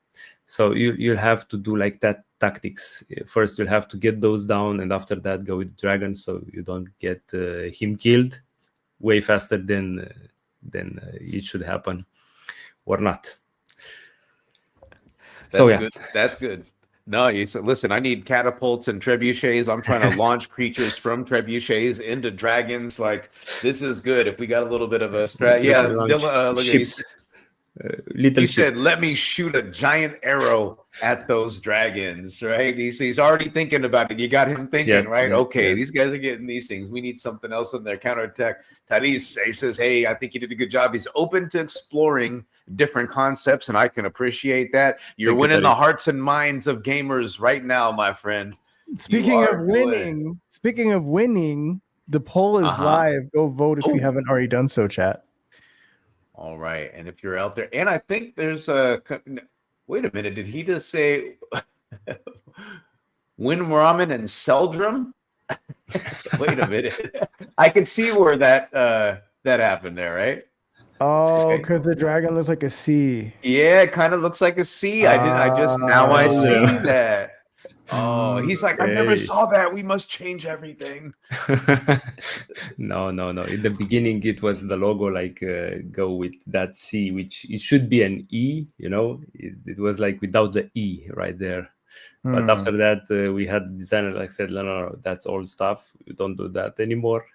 Speaker 3: So you'll have to do like that tactics. First, you'll have to get those down, and after that, go with the dragon, so you don't get him killed way faster than it should happen, or not.
Speaker 2: That's good. That's good. No, you said, listen, I need catapults and trebuchets. I'm trying to launch creatures from trebuchets into dragons. Like, this is good. If we got a little bit of a strat. Yeah, Dylan, look at you.
Speaker 3: Ships, little
Speaker 2: He
Speaker 3: ships.
Speaker 2: said, let me shoot a giant arrow at those dragons, right? He's already thinking about it. You got him thinking,
Speaker 3: Yes,
Speaker 2: right?
Speaker 3: yes,
Speaker 2: Okay,
Speaker 3: yes.
Speaker 2: these guys are getting these things. We need something else in their counterattack. Tyrese, he says, hey, I think you did a good job. He's open to exploring different concepts, and I can appreciate that. You're
Speaker 3: Thank you,
Speaker 2: winning the
Speaker 3: Tariq.
Speaker 2: hearts and minds of gamers right now, my friend.
Speaker 1: Speaking
Speaker 2: are
Speaker 1: of
Speaker 2: doing
Speaker 1: winning, the poll is live. Go vote if you haven't already done so, chat.
Speaker 2: All right. And if you're out there, and I think there's a, wait a minute, did he just say Win Ramen and Seldrum? Wait a minute. I can see where that happened there, right?
Speaker 1: Oh, because the dragon looks like a C.
Speaker 2: Yeah, it kind of looks like a C. I see that. Oh, he's like, I never
Speaker 3: Hey.
Speaker 2: saw that. We must change everything.
Speaker 3: No. In the beginning, it was the logo like go with that C, which it should be an E. It was like without the E right there. But after that, we had the designer like said, no, that's old stuff. You don't do that anymore.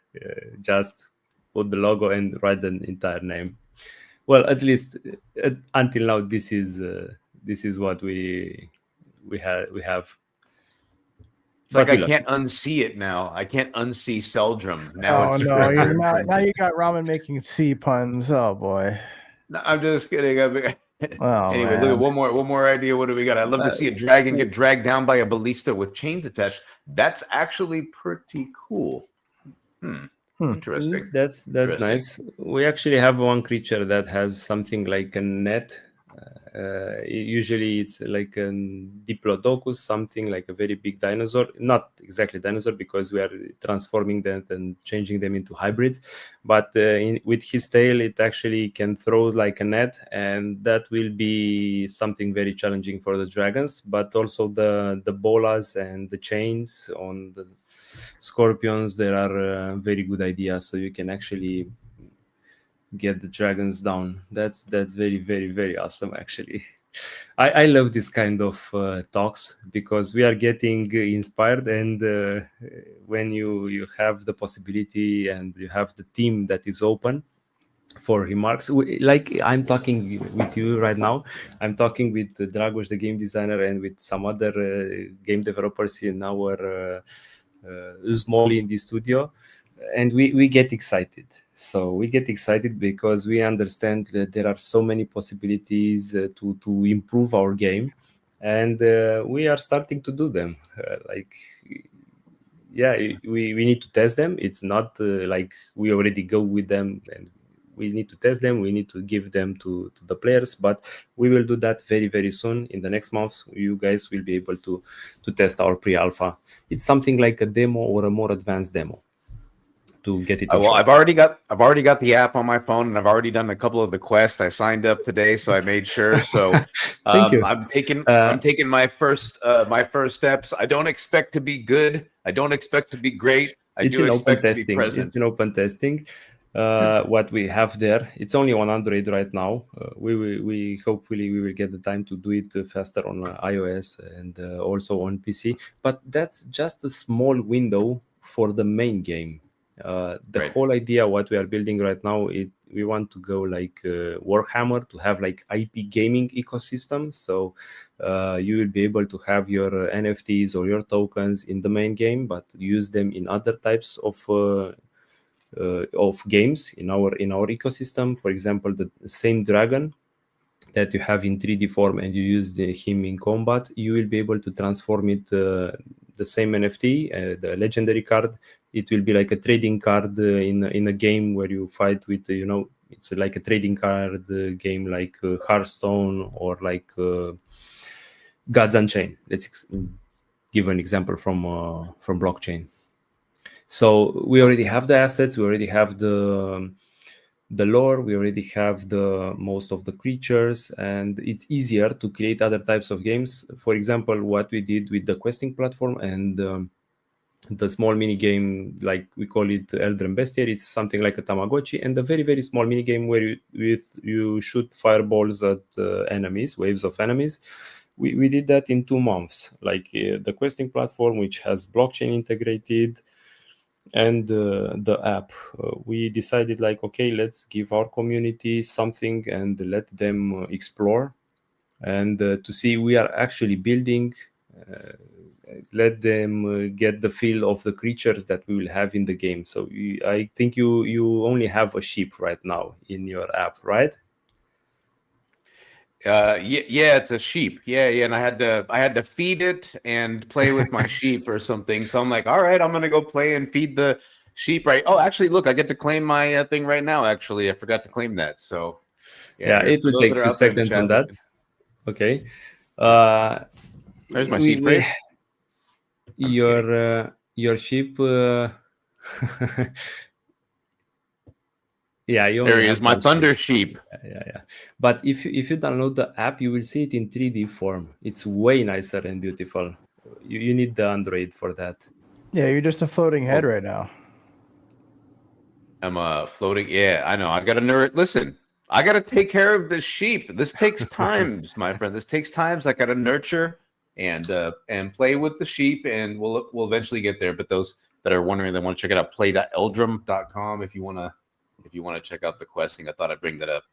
Speaker 3: Just put the logo and write the entire name. Well, at least until now, this is what we have.
Speaker 2: It's like I can't unsee it now. I can't unsee Seldrum. Now it's
Speaker 1: no, you're not. Now you got ramen making C puns. Oh boy.
Speaker 2: No, I'm just kidding. Anyway,
Speaker 1: man.
Speaker 2: look at one more idea. What do we got? I'd love to see a dragon get dragged down by a ballista with chains attached. That's actually pretty cool. Interesting.
Speaker 3: That's nice. We actually have one creature that has something like a net. Usually it's like a diplodocus, something like a very big dinosaur. Not exactly dinosaur because we are transforming them and changing them into hybrids. But with his tail, it actually can throw like a net, and that will be something very challenging for the dragons. But also the bolas and the chains on the scorpions, there are very good ideas. So you can actually get the dragons down. That's very, very, very awesome actually. I love this kind of talks because we are getting inspired, and when you have the possibility and you have the team that is open for remarks, like I'm talking with you right now, I'm talking with Dragoș, the game designer, and with some other game developers in our small indie studio, and we get excited. So we get excited because we understand that there are so many possibilities to improve our game, and we are starting to do them. We need to test them. It's not like we already go with them and we need to test them. We need to give them to the players, but we will do that very, very soon. In the next months, you guys will be able to test our pre-alpha. It's something like a demo or a more advanced demo to get it.
Speaker 2: Well, I've already got the app on my phone, and I've already done a couple of the quests. I signed up today, so I made sure. So
Speaker 3: Thank you.
Speaker 2: I'm taking my first steps. I don't expect to be good. I don't expect to be great. I do expect to be present.
Speaker 3: It's in open testing. What we have there, it's only on Android right now. We hopefully we will get the time to do it faster on iOS and also on PC. But that's just a small window for the main game. The whole idea what we are building right now, we want to go like Warhammer, to have like IP gaming ecosystem. So you will be able to have your NFTs or your tokens in the main game, but use them in other types of games in our ecosystem. For example, the same dragon that you have in 3D form and you use him in combat, you will be able to transform it, the same NFT, the legendary card. It will be like a trading card in a game where you fight with, it's like a trading card game like Hearthstone or like Gods Unchained. Let's give an example from blockchain. So we already have the assets, we already have the lore, we already have the most of the creatures, and it's easier to create other types of games. For example, what we did with the questing platform and the small mini game, like we call it Eldren Bestiary, it's something like a Tamagotchi, and a very, very small mini game where you shoot fireballs at enemies, waves of enemies. we did that in 2 months. Like the questing platform, which has blockchain integrated, and the app. We decided like, okay, let's give our community something and let them explore, and to see we are actually building. Let them get the feel of the creatures that we will have in the game. So I think you only have a sheep right now in your app, right?
Speaker 2: Yeah, it's a sheep. Yeah, and I had to feed it and play with my sheep or something. So I'm like, all right, I'm gonna go play and feed the sheep. Right. Oh, actually, look, I get to claim my thing right now. Actually, I forgot to claim that. So
Speaker 3: Yeah,
Speaker 2: here,
Speaker 3: it
Speaker 2: for
Speaker 3: will
Speaker 2: those
Speaker 3: take
Speaker 2: that
Speaker 3: a
Speaker 2: are
Speaker 3: few
Speaker 2: out there in the
Speaker 3: seconds on
Speaker 2: chat,
Speaker 3: that. Okay.
Speaker 2: There's my seed phrase.
Speaker 3: Your sheep. Yeah, you only
Speaker 2: There he
Speaker 3: have
Speaker 2: is, my
Speaker 3: one
Speaker 2: thunder
Speaker 3: sheep.
Speaker 2: sheep.
Speaker 3: Yeah. But if you download the app, you will see it in 3D form. It's way nicer and beautiful. You need the Android for that.
Speaker 1: Yeah, you're just a floating head right now.
Speaker 2: I'm floating. Yeah, I know. I got to nerd. Listen, I got to take care of this sheep. This takes times, my friend. This takes times. I got to nurture and play with the sheep, and we'll eventually get there. But those that are wondering, they want to check it out. Play.eldrum.com if you want to check out the questing. I thought I'd bring that up.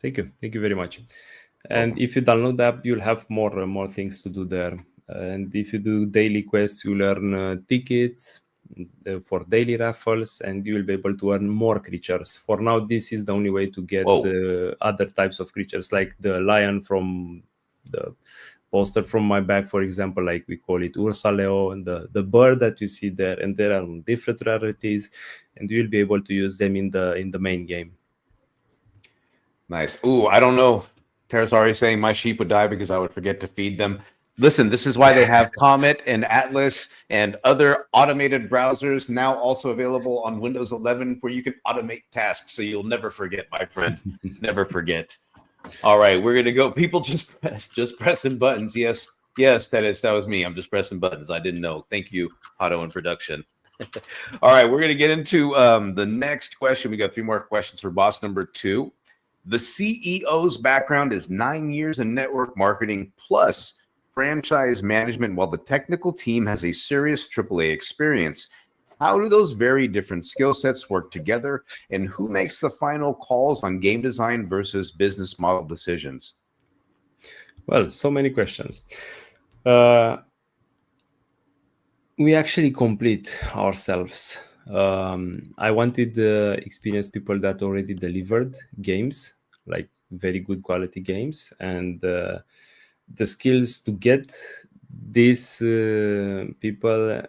Speaker 3: Thank you very much. And if you download the app, you'll have more things to do there. And if you do daily quests, you earn tickets for daily raffles, and you will be able to earn more creatures. For now, this is the only way to get other types of creatures, like the lion from the poster from my back, for example, like we call it Ursa Leo, and the bird that you see there, and there are different rarities, and you'll be able to use them in the main game.
Speaker 2: Nice. Ooh, I don't know. Terasari saying my sheep would die because I would forget to feed them. Listen, this is why they have Comet and Atlas and other automated browsers now also available on Windows 11 where you can automate tasks so you'll never forget, my friend. Never forget. All right, we're going to go. People just pressing buttons. Yes, that was me. I'm just pressing buttons. I didn't know. Thank you, Otto in production. All right, we're going to get into the next question. We got 3 more questions for boss number 2. The CEO's background is 9 years in network marketing plus franchise management, while the technical team has a serious AAA experience. How do those very different skill sets work together, and who makes the final calls on game design versus business model decisions?
Speaker 3: Well, so many questions. We actually complete ourselves. I wanted experienced people that already delivered games, like very good quality games, and the skills to get these people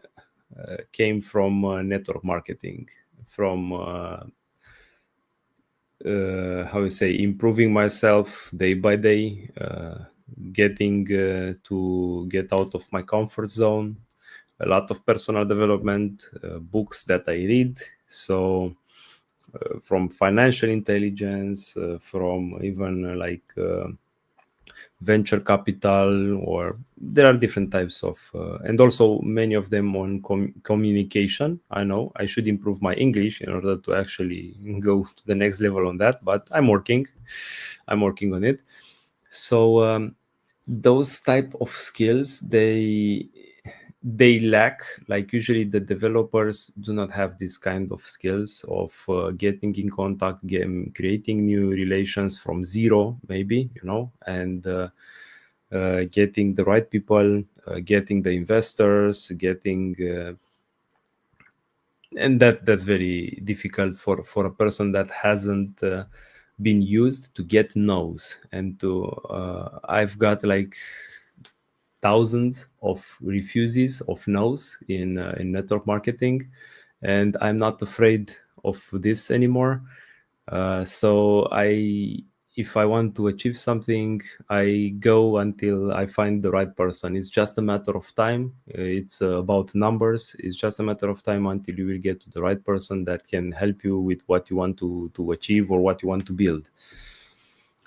Speaker 3: came from network marketing, from how you say, improving myself day by day, getting to get out of my comfort zone, a lot of personal development, books that I read. So from financial intelligence, from even venture capital, or there are different types of, and also many of them on communication. I know I should improve my English in order to actually go to the next level on that, but I'm working on it. So those type of skills, they lack. Like usually the developers do not have this kind of skills of getting in contact, creating new relations from zero, maybe, and getting the right people, getting the investors, and that's very difficult for a person that hasn't been used to get no's. And I've got like thousands of refuses of no's in network marketing, and I'm not afraid of this anymore. So if I want to achieve something, I go until I find the right person. It's just a matter of time. It's about numbers. It's just a matter of time until you will get to the right person that can help you with what you want to achieve or what you want to build.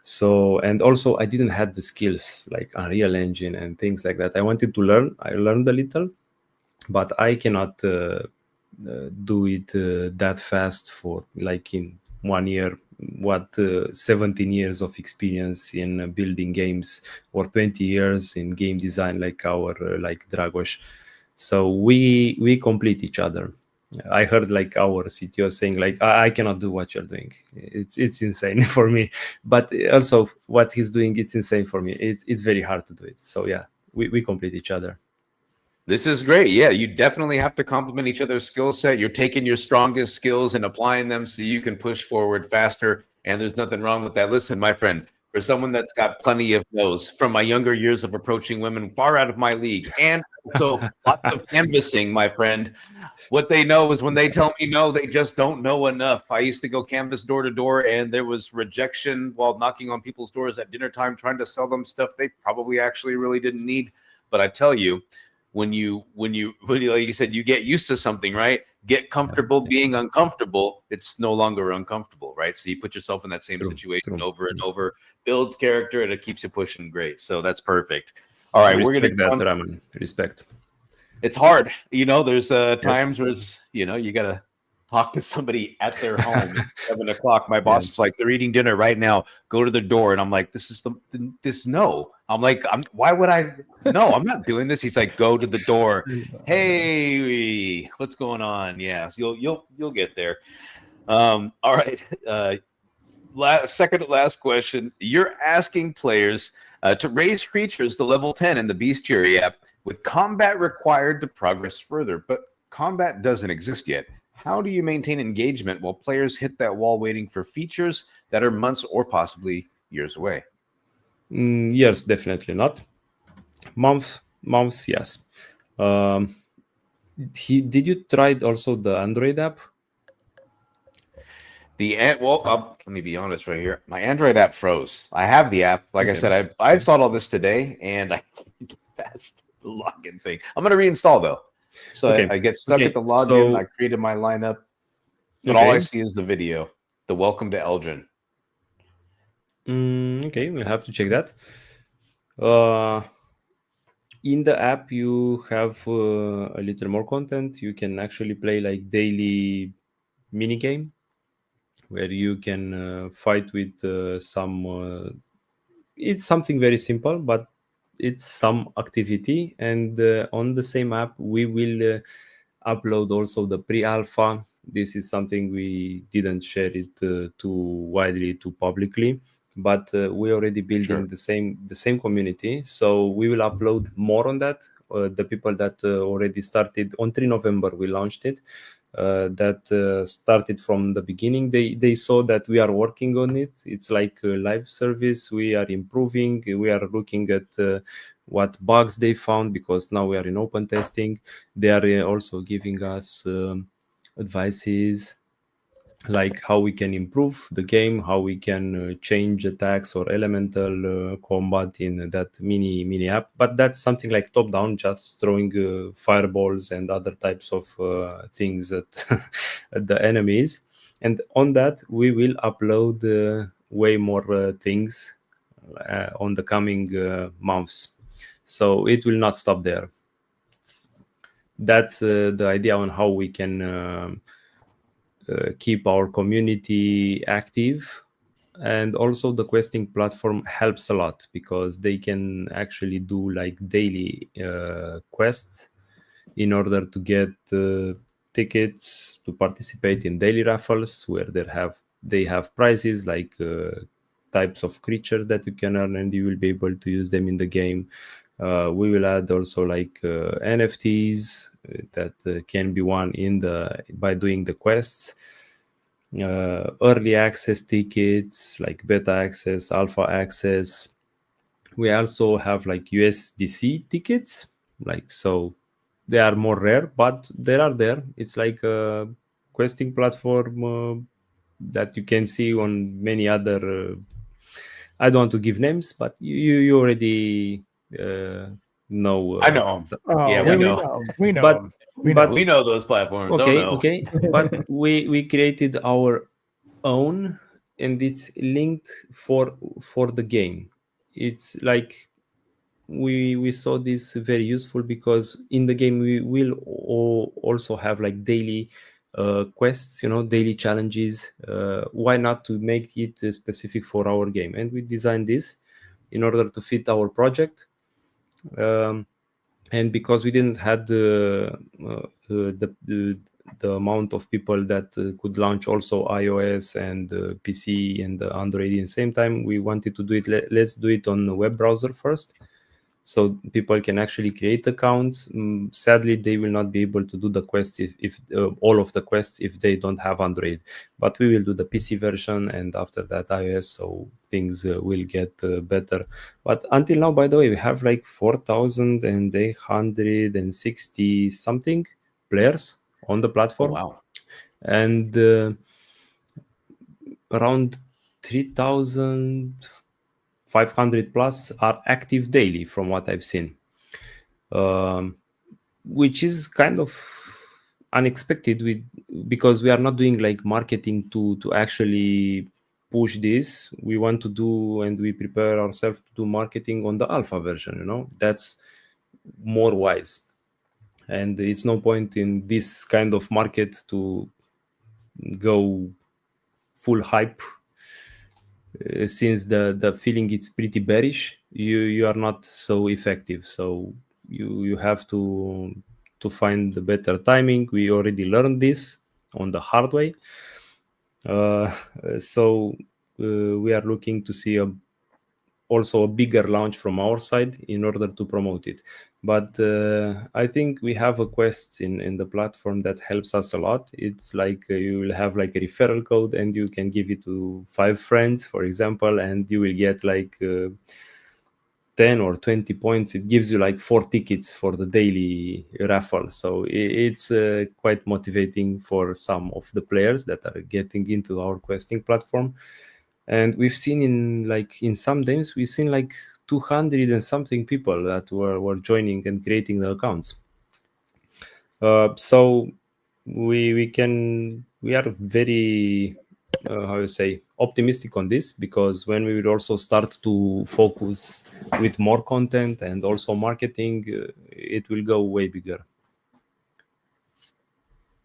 Speaker 3: So, and also I didn't have the skills like Unreal Engine and things like that. I wanted to learn. I learned a little, but I cannot do it that fast for like in 1 year. 17 years of experience in building games, or 20 years in game design, like our like Dragos. So we complete each other. I heard like our CTO saying like, I cannot do what you're doing. It's insane for me. But also what he's doing, it's insane for me. It's very hard to do it. So yeah, we complete each other.
Speaker 2: This is great. Yeah, you definitely have to complement each other's skill set. You're taking your strongest skills and applying them so you can push forward faster. And there's nothing wrong with that. Listen, my friend, for someone that's got plenty of no's from my younger years of approaching women far out of my league, and so lots of canvassing, my friend, what they know is when they tell me no, they just don't know enough. I used to go canvas door to door, and there was rejection while knocking on people's doors at dinner time, trying to sell them stuff they probably actually really didn't need. But I tell you, when you like you said, you get used to something, right? Get comfortable being uncomfortable. It's no longer uncomfortable, right? So you put yourself in that same situation over and over, builds character, and it keeps you pushing. Great. So that's perfect. All right, we're gonna
Speaker 3: that, Raman. Respect.
Speaker 2: It's hard, there's times where you gotta talk to somebody at their home at 7 o'clock. My boss is like, they're eating dinner right now, go to the door. And I'm like, no. I'm like, why would I? No, I'm not doing this. He's like, go to the door. Hey, what's going on? Yeah, so you'll get there. All right. Second to last question. You're asking players to raise creatures to level 10 in the Bestiary app with combat required to progress further, but combat doesn't exist yet. How do you maintain engagement while players hit that wall waiting for features that are months or possibly years away?
Speaker 3: Years, definitely not. Months, yes. Did you try also the Android app?
Speaker 2: Let me be honest right here. My Android app froze. I have the app. Like I said, I installed all this today, and I can't get past the login thing. I'm going to reinstall, though. So I get stuck at the login. I created my lineup, but all I see is the video, the welcome to Eldrin.
Speaker 3: Okay, we'll have to check that. In the app, you have a little more content. You can actually play like daily mini game where you can fight with some. It's something very simple, but it's some activity. And on the same app, we will upload also the pre-alpha. This is something we didn't share it too widely, too publicly, but we're already building the same community. So we will upload more on that. The people that already started on 3 November, we launched it. That started from the beginning. They saw that we are working on it. It's like a live service. We are improving. We are looking at what bugs they found, because now we are in open testing. They are also giving us advices like how we can improve the game, how we can change attacks or elemental combat in that mini app. But that's something like top down, just throwing fireballs and other types of things at, at the enemies. And on that, we will upload way more things on the coming months. So it will not stop there. That's the idea on how we can keep our community active. And also the questing platform helps a lot, because they can actually do like daily quests in order to get tickets to participate in daily raffles, where they have prizes like types of creatures that you can earn, and you will be able to use them in the game. We will add also like NFTs that can be won by doing the quests. Early access tickets like beta access, alpha access. We also have like USDC tickets, like, so they are more rare, but they are there. It's like a questing platform that you can see on many other I don't want to give names, but you already know.
Speaker 2: I know.
Speaker 1: We know.
Speaker 3: But
Speaker 2: we know those platforms.
Speaker 3: Okay. But we created our own, and it's linked for the game. It's like we saw this very useful, because in the game we will also have like daily quests, daily challenges. Why not to make it specific for our game? And we designed this in order to fit our project. And because we didn't have the amount of people that could launch also iOS and PC and Android in the same time, we wanted to do it. Let's do it on the web browser first, so people can actually create accounts. Sadly, they will not be able to do the quests if all of the quests if they don't have Android. But we will do the PC version, and after that iOS, so things will get better. But until now, by the way, we have like 4,860 something players on the platform.
Speaker 2: Oh, wow.
Speaker 3: And around 3,500 plus are active daily from what I've seen, which is kind of unexpected because we are not doing like marketing to actually push this. We want to do, and we prepare ourselves to do marketing on the alpha version. That's more wise, and it's no point in this kind of market to go full hype since the feeling it's pretty bearish. You are not so effective, so you have to find the better timing. We already learned this on the hard way, so we are looking to see also a bigger launch from our side in order to promote it. But I think we have a quest in the platform that helps us a lot. It's like you will have like a referral code, and you can give it to 5 friends, for example, and you will get like 10 or 20 points. It gives you like 4 tickets for the daily raffle. So it's quite motivating for some of the players that are getting into our questing platform. And we've seen in some games, we've seen like 200 and something people that were joining and creating the accounts. So we are very optimistic on this, because when we will also start to focus with more content and also marketing, it will go way bigger.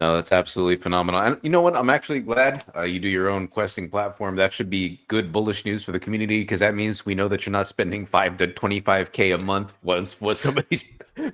Speaker 2: No, that's absolutely phenomenal. And you know what? I'm actually glad you do your own questing platform. That should be good bullish news for the community, because that means we know that you're not spending 5 to 25K a month once what some of these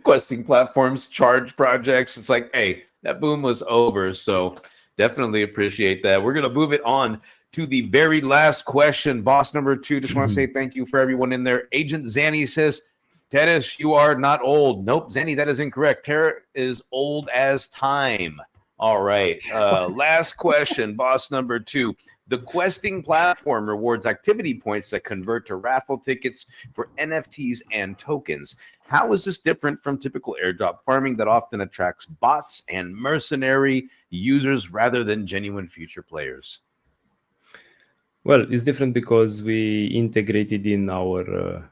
Speaker 2: questing platforms charge projects. It's like, hey, that boom was over. So definitely appreciate that. We're going to move it on to the very last question. Boss number 2, just want to say thank you for everyone in there. Agent Zanny says, Tennis, you are not old. Nope, Zanny, that is incorrect. Tara is old as time. All right. Last question, boss number 2. The questing platform rewards activity points that convert to raffle tickets for NFTs and tokens. How is this different from typical airdrop farming that often attracts bots and mercenary users rather than genuine future players?
Speaker 3: Well, it's different because we integrated in our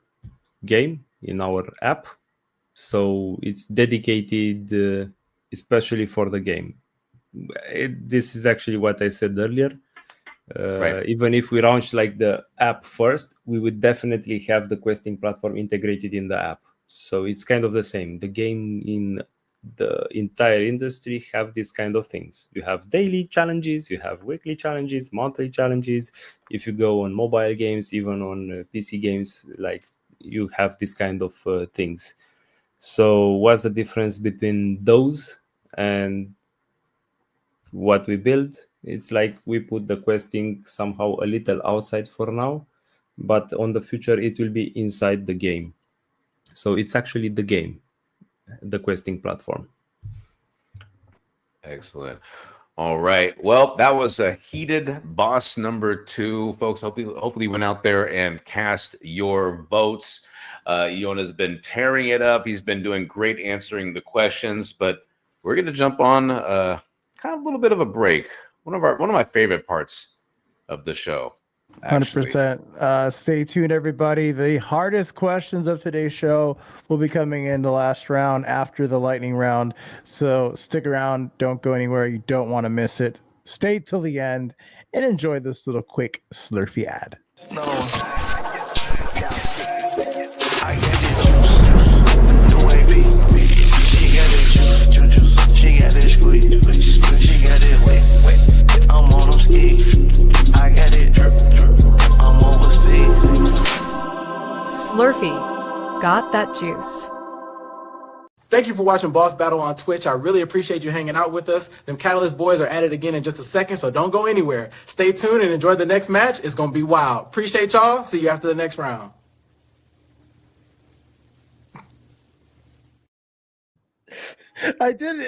Speaker 3: game, in our app. So it's dedicated especially for the game. This is actually what I said earlier. Right. Even if we launch like the app first, we would definitely have the questing platform integrated in the app. So it's kind of the same. The game in the entire industry have these kind of things. You have daily challenges, you have weekly challenges, monthly challenges. If you go on mobile games, even on PC games, like you have this kind of things. So what's the difference between those and what we build? It's like we put the questing somehow a little outside for now, but on the future it will be inside the game. So it's actually the game, the questing platform.
Speaker 2: Excellent. All right. Well, that was a heated boss number 2, folks. Hopefully you went out there and cast your votes. Yona's been tearing it up. He's been doing great answering the questions, but we're going to jump on kind of a little bit of a break. One of my favorite parts of the show.
Speaker 1: 100%. Stay tuned, everybody. The hardest questions of today's show will be coming in the last round after the lightning round. So stick around. Don't go anywhere. You don't want to miss it. Stay till the end and enjoy this little quick Slurpee ad. She got that squeeze. She got that
Speaker 5: got that juice.
Speaker 4: Thank you for watching Boss Battle on Twitch. I really appreciate you hanging out with us. Them Catalyst boys are at it again in just a second, so don't go anywhere. Stay tuned and enjoy the next match. It's going to be wild. Appreciate y'all. See you after the next round.
Speaker 1: I didn't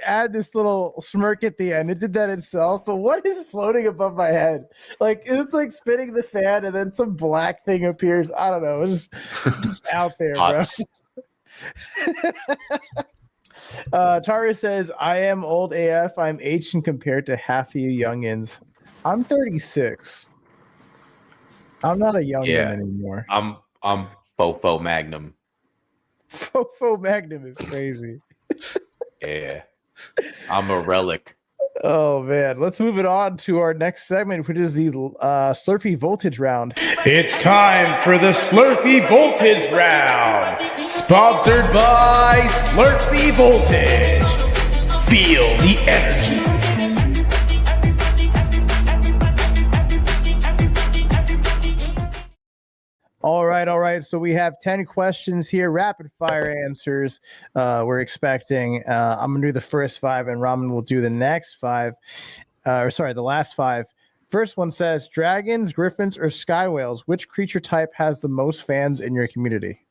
Speaker 1: add this little smirk at the end. It did that itself. But what is floating above my head? Like it's like spinning the fan, and then some black thing appears. I don't know. It's just out there, bro. Tara says, "I am old AF. I'm ancient compared to half of you youngins. I'm 36. I'm not a youngin anymore.
Speaker 2: I'm Fofo Magnum.
Speaker 1: Fofo Magnum is crazy.
Speaker 2: Yeah, I'm a relic.
Speaker 1: Oh man, let's move it on to our next segment, which is the Slurpee Voltage round.
Speaker 6: It's time for the Slurpee Voltage round, sponsored by Slurpee Voltage. Feel the energy.
Speaker 1: All right. So we have 10 questions here, rapid fire answers. We're expecting. I'm gonna do the first 5, and Ramen will do the next 5. The last 5. First one says, dragons, griffins, or sky whales, which creature type has the most fans in your community?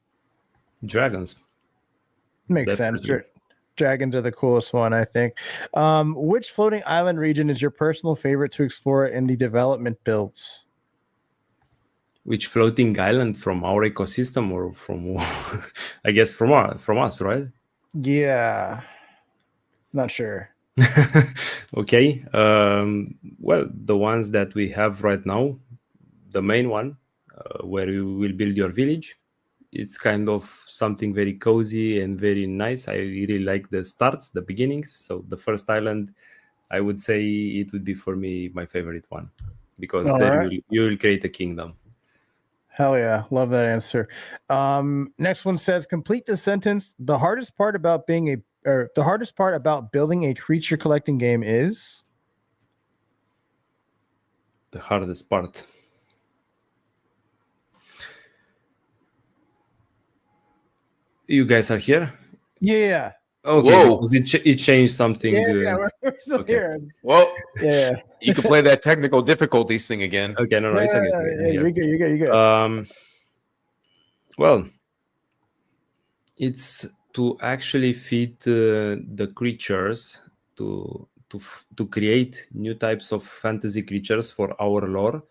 Speaker 3: Dragons.
Speaker 1: Makes sense. Dragons are the coolest one, I think. Which floating island region is your personal favorite to explore in the development builds?
Speaker 3: Which floating island from our ecosystem, or from, I guess from us, right?
Speaker 1: Yeah, not sure.
Speaker 3: Okay. Well, the ones that we have right now, the main one, where you will build your village, it's kind of something very cozy and very nice. I really like the beginnings. So the first island, I would say it would be for me my favorite one, because you will create a kingdom.
Speaker 1: Hell yeah, love that answer. Next one says, complete the sentence. The hardest part about building a creature collecting game is?
Speaker 3: The hardest part. You guys are here?
Speaker 1: Yeah.
Speaker 3: Okay.
Speaker 2: Whoa.
Speaker 3: Because it changed something.
Speaker 1: Yeah, we're still here.
Speaker 2: Well,
Speaker 1: Yeah.
Speaker 2: you can play that technical difficulties thing again.
Speaker 3: Okay, no, it's okay.
Speaker 1: Yeah, you're good.
Speaker 3: Well, it's to actually feed the creatures to create new types of fantasy creatures for our lore,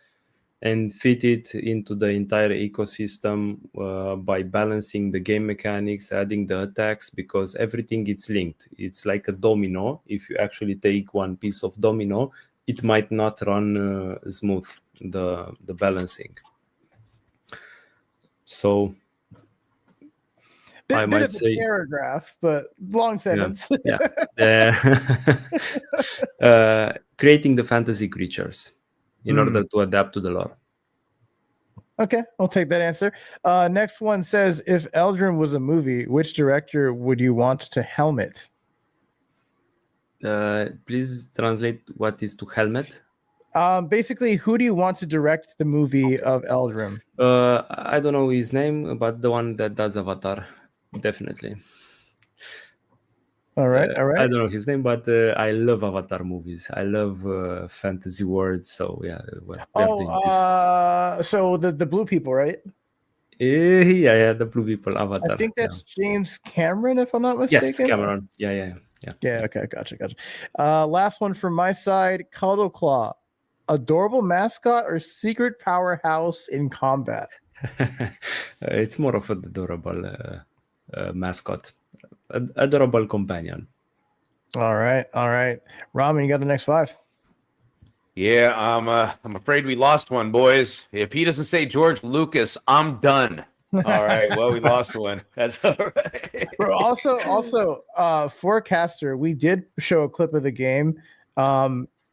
Speaker 3: and fit it into the entire ecosystem by balancing the game mechanics, adding the attacks, because everything is linked. It's like a domino. If you actually take one piece of domino, it might not run smooth, the balancing. So I might say
Speaker 1: paragraph, but long sentence.
Speaker 3: Creating the fantasy creatures in order to adapt to the lore.
Speaker 1: Okay, I'll take that answer. Next one says, if Eldrin was a movie, which director would you want to helm it?
Speaker 3: Please translate what is to helmet.
Speaker 1: Basically, who do you want to direct the movie of Eldrin?
Speaker 3: I don't know his name, but the one that does Avatar, definitely.
Speaker 1: All right.
Speaker 3: I don't know his name, but I love Avatar movies. I love fantasy worlds. So yeah.
Speaker 1: So the blue people, right?
Speaker 3: Yeah, the blue people. Avatar.
Speaker 1: I think that's James Cameron, if I'm not mistaken.
Speaker 3: Yes, Cameron. Yeah.
Speaker 1: Yeah. Okay. Gotcha. Last one from my side. Cuddle Claw, adorable mascot or secret powerhouse in combat?
Speaker 3: It's more of an adorable mascot. Adorable companion.
Speaker 1: All right. Ramen, you got the next 5.
Speaker 2: Yeah, I'm afraid we lost one, boys. If he doesn't say George Lucas, I'm done. All right. Well, we lost one. That's all right.
Speaker 1: also, Forecaster, we did show a clip of the game.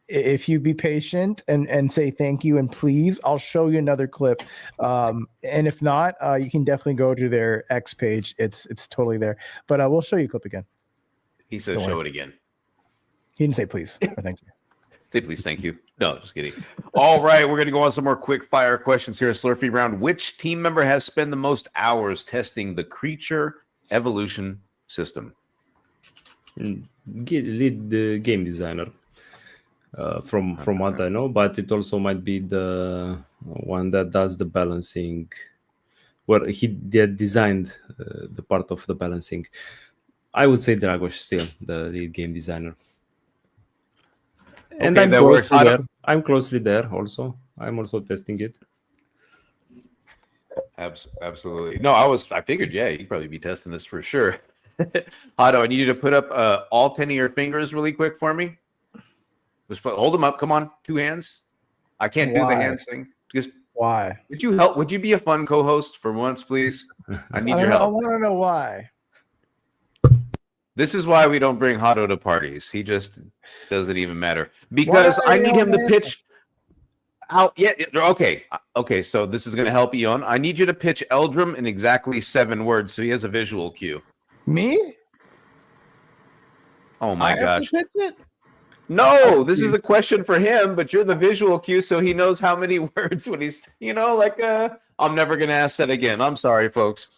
Speaker 1: If you be patient and say thank you and please, I'll show you another clip. And if not, you can definitely go to their X page. It's totally there. But we'll show you a clip again.
Speaker 2: He said show it again.
Speaker 1: He didn't say please or thank you.
Speaker 2: Say please, thank you. No, just kidding. All right, we're going to go on some more quick fire questions here. Slurpee round. Which team member has spent the most hours testing the creature evolution system?
Speaker 3: Lead the game designer. From what I know, but it also might be the one that does the balancing, where he designed the part of the balancing. I would say Dragos still the lead game designer. And
Speaker 2: Okay,
Speaker 3: I'm
Speaker 2: that
Speaker 3: closely
Speaker 2: works.
Speaker 3: there. I'm closely there also. I'm also testing it.
Speaker 2: Absolutely. No, I figured, yeah, you'd probably be testing this for sure. Otto, I need you to put up all 10 of your fingers really quick for me. Just hold them up. Come on, 2 hands. I can't do the hands thing. Just
Speaker 1: Why?
Speaker 2: would you help? Would you be a fun co-host for once, please? I need your
Speaker 1: I
Speaker 2: help.
Speaker 1: want to know why.
Speaker 2: This is why we don't bring Hato to parties. He just doesn't even matter because I need him to pitch out. Yeah. Okay. Okay. So this is going to help Eon. I need you to pitch Eldrum in exactly 7 words, so he has a visual cue.
Speaker 1: Me?
Speaker 2: Oh my gosh.
Speaker 1: Have to pitch it?
Speaker 2: No, this is a question for him, but you're the visual cue, so he knows how many words when he's, I'm never going to ask that again. I'm sorry, folks.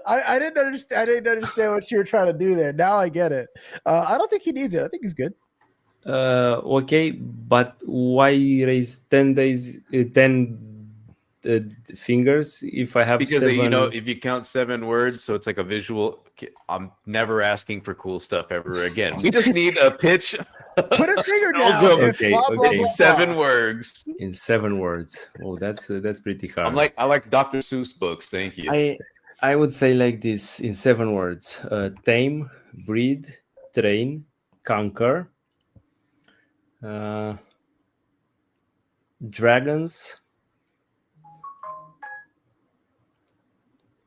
Speaker 1: I didn't understand. I didn't understand what you were trying to do there. Now I get it. I don't think he needs it. I think he's good.
Speaker 3: Okay, but why raise 10 fingers if I have
Speaker 2: because
Speaker 3: 7?
Speaker 2: If you count 7 words, so it's like a visual. I'm never asking for cool stuff ever again. We just need a pitch.
Speaker 1: Put a finger down.
Speaker 3: Okay,
Speaker 1: Blah, blah,
Speaker 3: okay.
Speaker 1: blah,
Speaker 2: 7 words.
Speaker 3: In 7 words. Oh, that's pretty hard.
Speaker 2: I like Dr. Seuss books. Thank you.
Speaker 3: I would say like this in 7 words: tame, breed, train, conquer, dragons,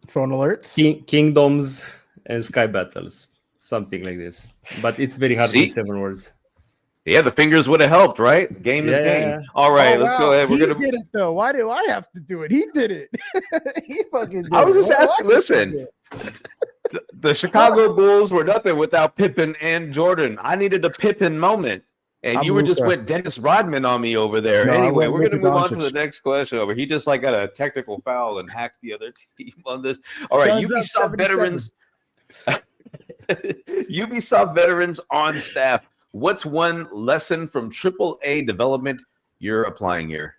Speaker 1: Phone alerts.
Speaker 3: kingdoms, and sky battles. Something like this. But it's very hard in 7 words.
Speaker 2: Yeah, the fingers would have helped, right? Game is game. All right, let's go ahead.
Speaker 1: He did it though. Why do I have to do it? He did it. He fucking did it.
Speaker 2: I was just asking. Listen, the Chicago Bulls were nothing without Pippen and Jordan. I needed a Pippen moment, and you just went Dennis Rodman on me over there.
Speaker 1: No,
Speaker 2: anyway, we're gonna move on to
Speaker 1: Doncic.
Speaker 2: the next question. Over, he just got a technical foul and hacked the other team on this. All right,
Speaker 1: Guns up
Speaker 2: Ubisoft
Speaker 1: 77.
Speaker 2: veterans. Ubisoft veterans on staff. What's one lesson from AAA development you're applying here?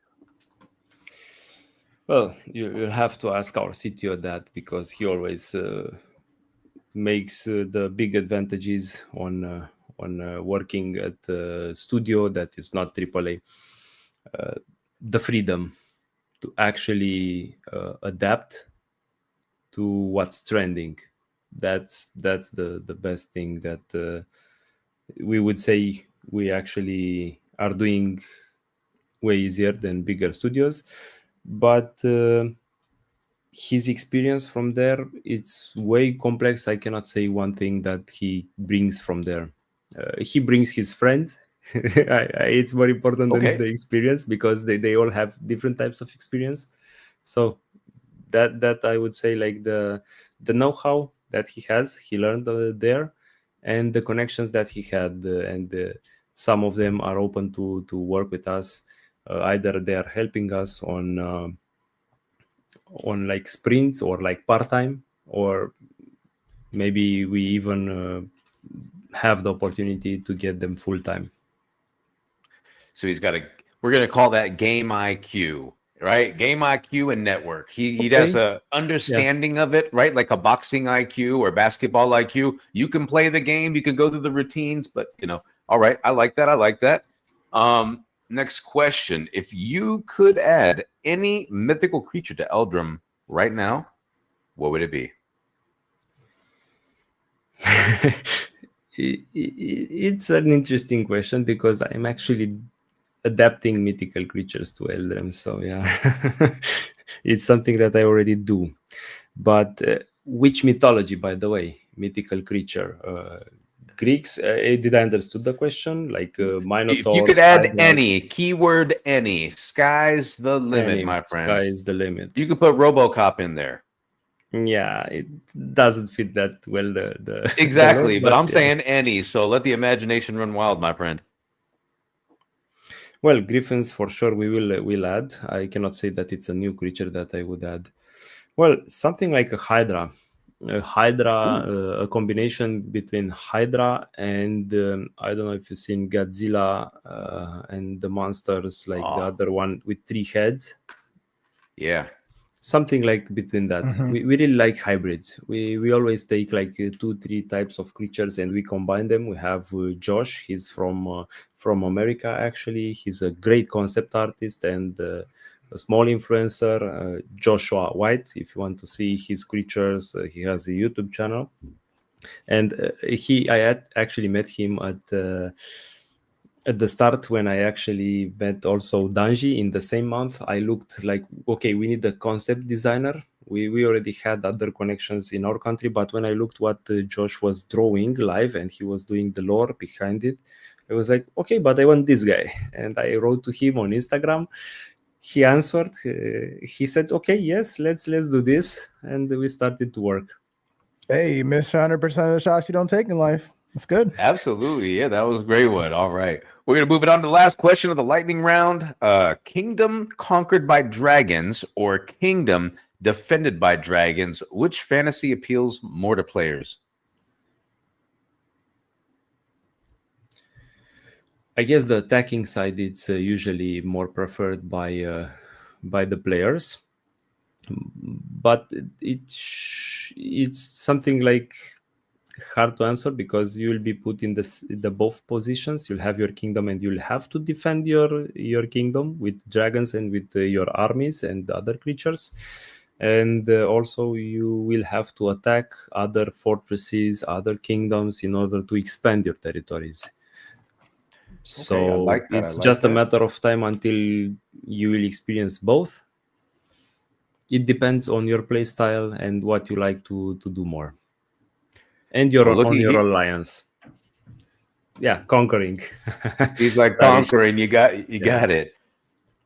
Speaker 3: Well, you have to ask our CTO that, because he always makes the big advantages on working at a studio that is not AAA. The freedom to actually adapt to what's trending. That's the best thing that we would say we actually are doing way easier than bigger studios. But his experience from there, it's way complex. I cannot say one thing that he brings from there. He brings his friends. It's more important than the experience, because they all have different types of experience. So that I would say, like the know-how that he learned there, and the connections that he had, and some of them are open to work with us. Either they are helping us on like sprints, or like part-time, or maybe we even have the opportunity to get them full-time.
Speaker 2: So we're going to call that game IQ, right? Game IQ and network. He does a understanding of it, right? Like a boxing IQ or basketball IQ. You can play the game, you can go through the routines, but all right. I like that. Next question. If you could add any mythical creature to Eldrum right now, what would it be?
Speaker 3: It's an interesting question, because I'm actually adapting mythical creatures to Eldrum. So yeah, it's something that I already do. But which mythology, by the way? Mythical creature. Greeks, did I understood the question? Like Minotaur.
Speaker 2: If you could add any, keyword any, sky's the limit, my friends.
Speaker 3: Sky's the limit.
Speaker 2: You could put RoboCop in there.
Speaker 3: Yeah, it doesn't fit that well. The
Speaker 2: Exactly,
Speaker 3: lore,
Speaker 2: but I'm
Speaker 3: yeah.
Speaker 2: saying any. So let the imagination run wild, my friend.
Speaker 3: Well, griffins for sure will add. I cannot say that it's a new creature that I would add. Well, something like a hydra. A combination between hydra and I don't know if you've seen Godzilla and the monsters like the other one with 3 heads.
Speaker 2: Yeah.
Speaker 3: Something like between that. We really like hybrids. We always take like 2-3 types of creatures and we combine them. We have Josh. He's from America actually. He's a great concept artist and a small influencer. Joshua White. If you want to see his creatures, he has a YouTube channel. And I had actually met him at the start when I actually met also Danji in the same month. I looked like, okay, we need a concept designer. We already had other connections in our country, but when I looked what Josh was drawing live and he was doing the lore behind it, I was like, okay, but I want this guy. And I wrote to him on Instagram. He answered. He said, okay, yes, let's do this. And we started to work.
Speaker 1: Hey, you miss 100% of the shots you don't take in life. That's good.
Speaker 2: Absolutely. Yeah, that was a great one. All right. We're going to move it on to the last question of the lightning round. Kingdom conquered by dragons or kingdom defended by dragons? Which fantasy appeals more to players?
Speaker 3: I guess the attacking side it's usually more preferred by the players, but it's something like hard to answer because you will be put in the both positions. You'll have your kingdom and you'll have to defend your kingdom with dragons and with your armies and other creatures, and also you will have to attack other fortresses, other kingdoms in order to expand your territories. So
Speaker 2: Okay, I like that.
Speaker 3: it's just a matter of time until you will experience both. It depends on your play style and what you like to do more. And your alliance. Yeah, conquering.
Speaker 2: He's like conquering. You got it.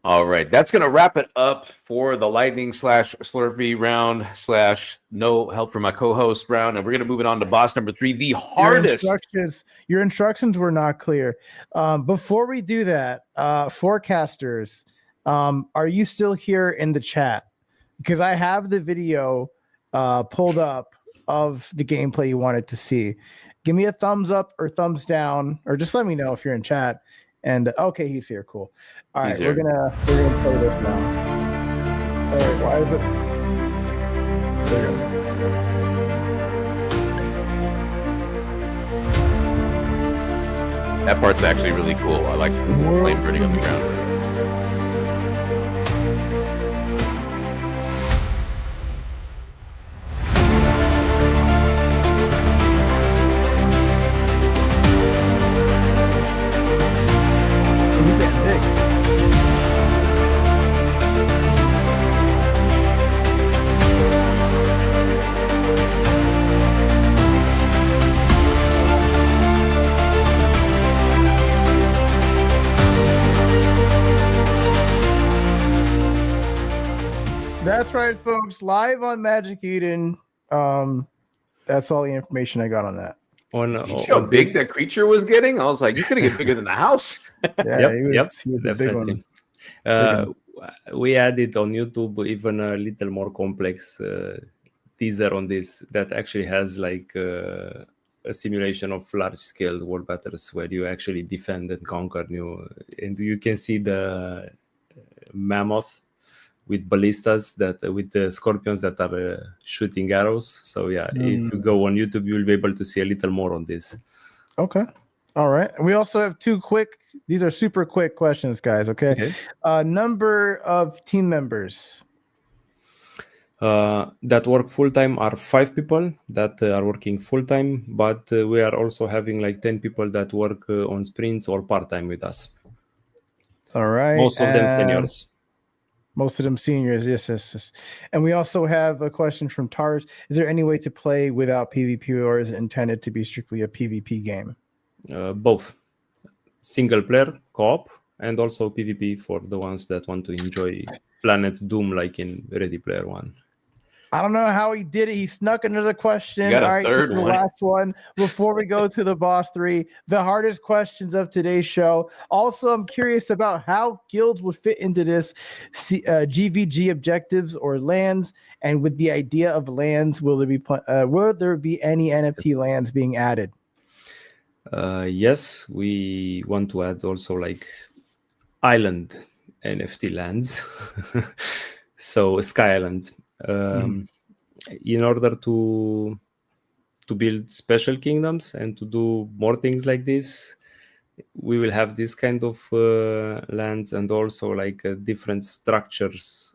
Speaker 2: All right. That's going to wrap it up for the lightning / Slurpee round / no help from my co-host round. And we're going to move it on to boss number 3, the hardest.
Speaker 1: Your instructions were not clear. Before we do that, forecasters, are you still here in the chat? Because I have the video pulled up of the gameplay you wanted to see. Give me a thumbs up or thumbs down, or just let me know if you're in chat. And okay, he's here. Cool. All right, we're gonna play this now. All right, why is it? There we go.
Speaker 2: That part's actually really cool. I like the flame burning on the ground.
Speaker 1: That's right, folks. Live on Magic Eden. That's all the information I got on that.
Speaker 2: You see how big that creature was getting? I was like, he's gonna get bigger than the house.
Speaker 1: Yeah,
Speaker 3: yep,
Speaker 1: he was definitely.
Speaker 3: We added on YouTube even a little more complex teaser on this that actually has like a simulation of large-scale war battles where you actually defend and conquer and you can see the mammoth with ballistas with the scorpions that are shooting arrows. So yeah, if you go on YouTube, you'll be able to see a little more on this.
Speaker 1: Okay. All right. We also have these are super quick questions, guys. Okay. Number of team members
Speaker 3: that work full-time are 5 people that are working full-time, but we are also having like 10 people that work on sprints or part-time with us.
Speaker 1: All right.
Speaker 3: Most of them seniors.
Speaker 1: Most of them seniors, yes. And we also have a question from Tars. Is there any way to play without PvP, or is it intended to be strictly a PvP game?
Speaker 3: Both. Single player, co-op, and also PvP for the ones that want to enjoy Planet Doom like in Ready Player One.
Speaker 1: I don't know how he did it. He snuck another question.
Speaker 2: You got a
Speaker 1: All right,
Speaker 2: third
Speaker 1: this is the
Speaker 2: one.
Speaker 1: last one before we go to the boss 3. The hardest questions of today's show. Also, I'm curious about how guilds would fit into this GVG objectives or lands, and with the idea of lands, will there be any NFT lands being added?
Speaker 3: Yes, we want to add also like island NFT lands. So Sky Island. In order to build special kingdoms and to do more things like this, we will have this kind of lands, and also like different structures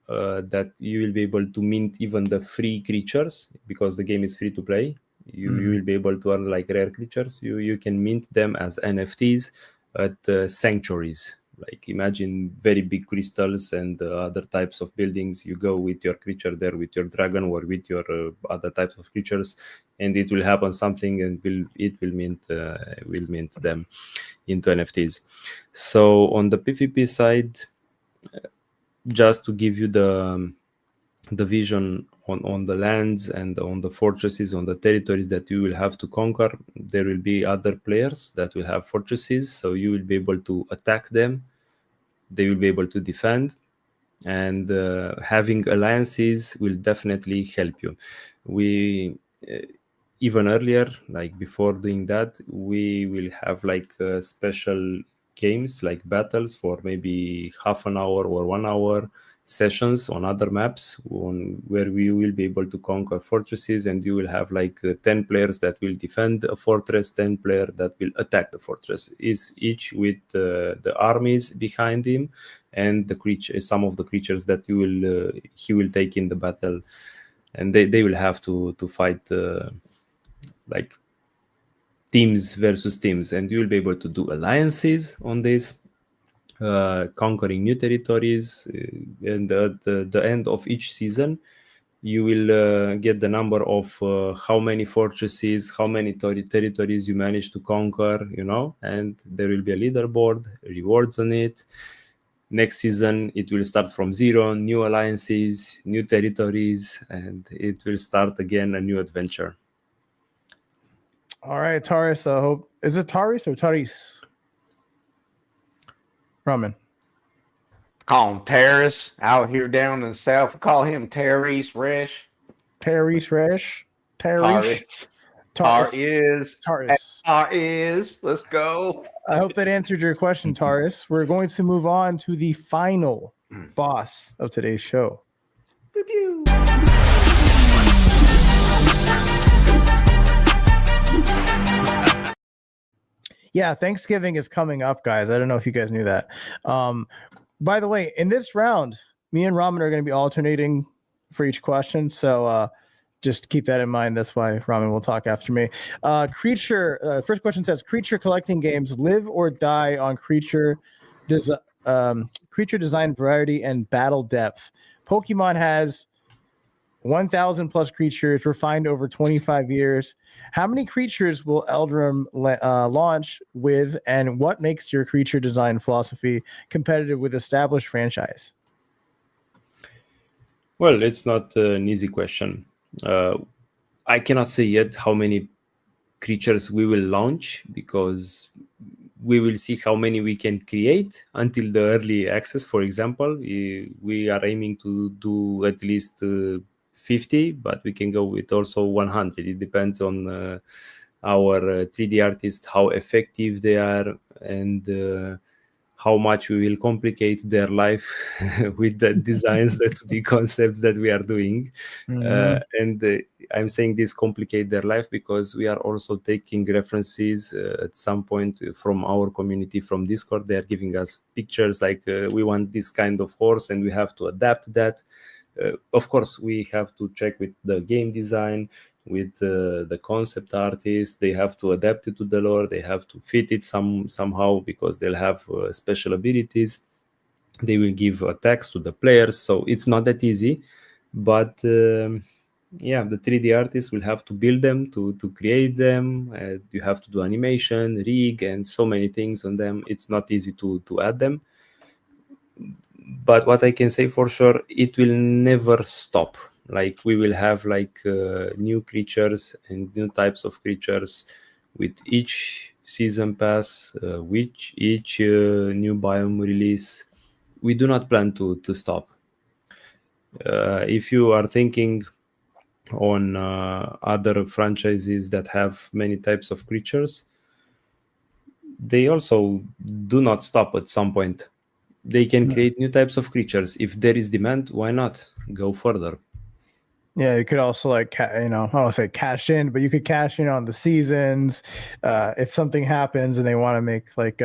Speaker 3: that you will be able to mint even the free creatures, because the game is free to play. You will be able to earn like rare creatures. You can mint them as NFTs at sanctuaries. Like imagine very big crystals and other types of buildings. You go with your creature there, with your dragon or with your other types of creatures, and it will happen something, and it will mint them into NFTs. So on the PvP side, just to give you the vision on the lands and on the fortresses, on the territories that you will have to conquer, there will be other players that will have fortresses, so you will be able to attack them, they will be able to defend, and having alliances will definitely help you. We even earlier, like before doing that, we will have like special games, like battles for maybe half an hour or 1 hour sessions on other maps, where we will be able to conquer fortresses, and you will have like 10 players that will defend a fortress, 10 players that will attack the fortress, is each with the armies behind him, and some of the creatures that he will take in the battle, and they will have to fight like teams versus teams, and you will be able to do alliances on this, conquering new territories, and at the end of each season you will get the number of how many fortresses, how many territories you managed to conquer, and there will be a leaderboard, rewards on it. Next season it will start from 0, new alliances, new territories, and it will start again a new adventure.
Speaker 1: All right, Taris. I hope, is it Taris or Taris? Ramen.
Speaker 2: Call him Terrace out here down in the south. Call him Terrace Resh.
Speaker 1: Taris Resh. Taris.
Speaker 2: Taris. Let's go.
Speaker 1: I hope that answered your question, Taris. We're going to move on to the final boss of today's show. Yeah, Thanksgiving is coming up, guys. I don't know if you guys knew that. By the way, in this round, me and Ramen are going to be alternating for each question. So just keep that in mind. That's why Ramen will talk after me. First question says, creature collecting games live or die on creature design variety and battle depth. Pokemon has 1,000 plus creatures refined over 25 years. How many creatures will Eldrim launch with, and what makes your creature design philosophy competitive with established franchise?
Speaker 3: Well, it's not an easy question. I cannot say yet how many creatures we will launch, because we will see how many we can create until the early access. For example, we are aiming to do at least 50, but we can go with also 100. It depends on our 3D artists, how effective they are, and how much we will complicate their life with the designs, the 2D concepts that we are doing. And I'm saying this complicate their life because we are also taking references at some point from our community, from Discord. They are giving us pictures like we want this kind of horse and we have to adapt that. Of course, we have to check with the game design, with the concept artists. They have to adapt it to the lore. They have to fit it somehow, because they'll have special abilities. They will give attacks to the players. So it's not that easy. But the 3D artists will have to build them, to create them. You have to do animation, rig, and so many things on them. It's not easy to add them. But what I can say for sure, it will never stop. Like we will have like new creatures and new types of creatures with each season pass, with each new biome release. We do not plan to stop. If you are thinking on other franchises that have many types of creatures, they also do not stop at some point. They can create new types of creatures. If there is demand, why not go further?
Speaker 1: Yeah, you could also like I don't want to say cash in, but you could cash in on the seasons. If something happens and they want to make like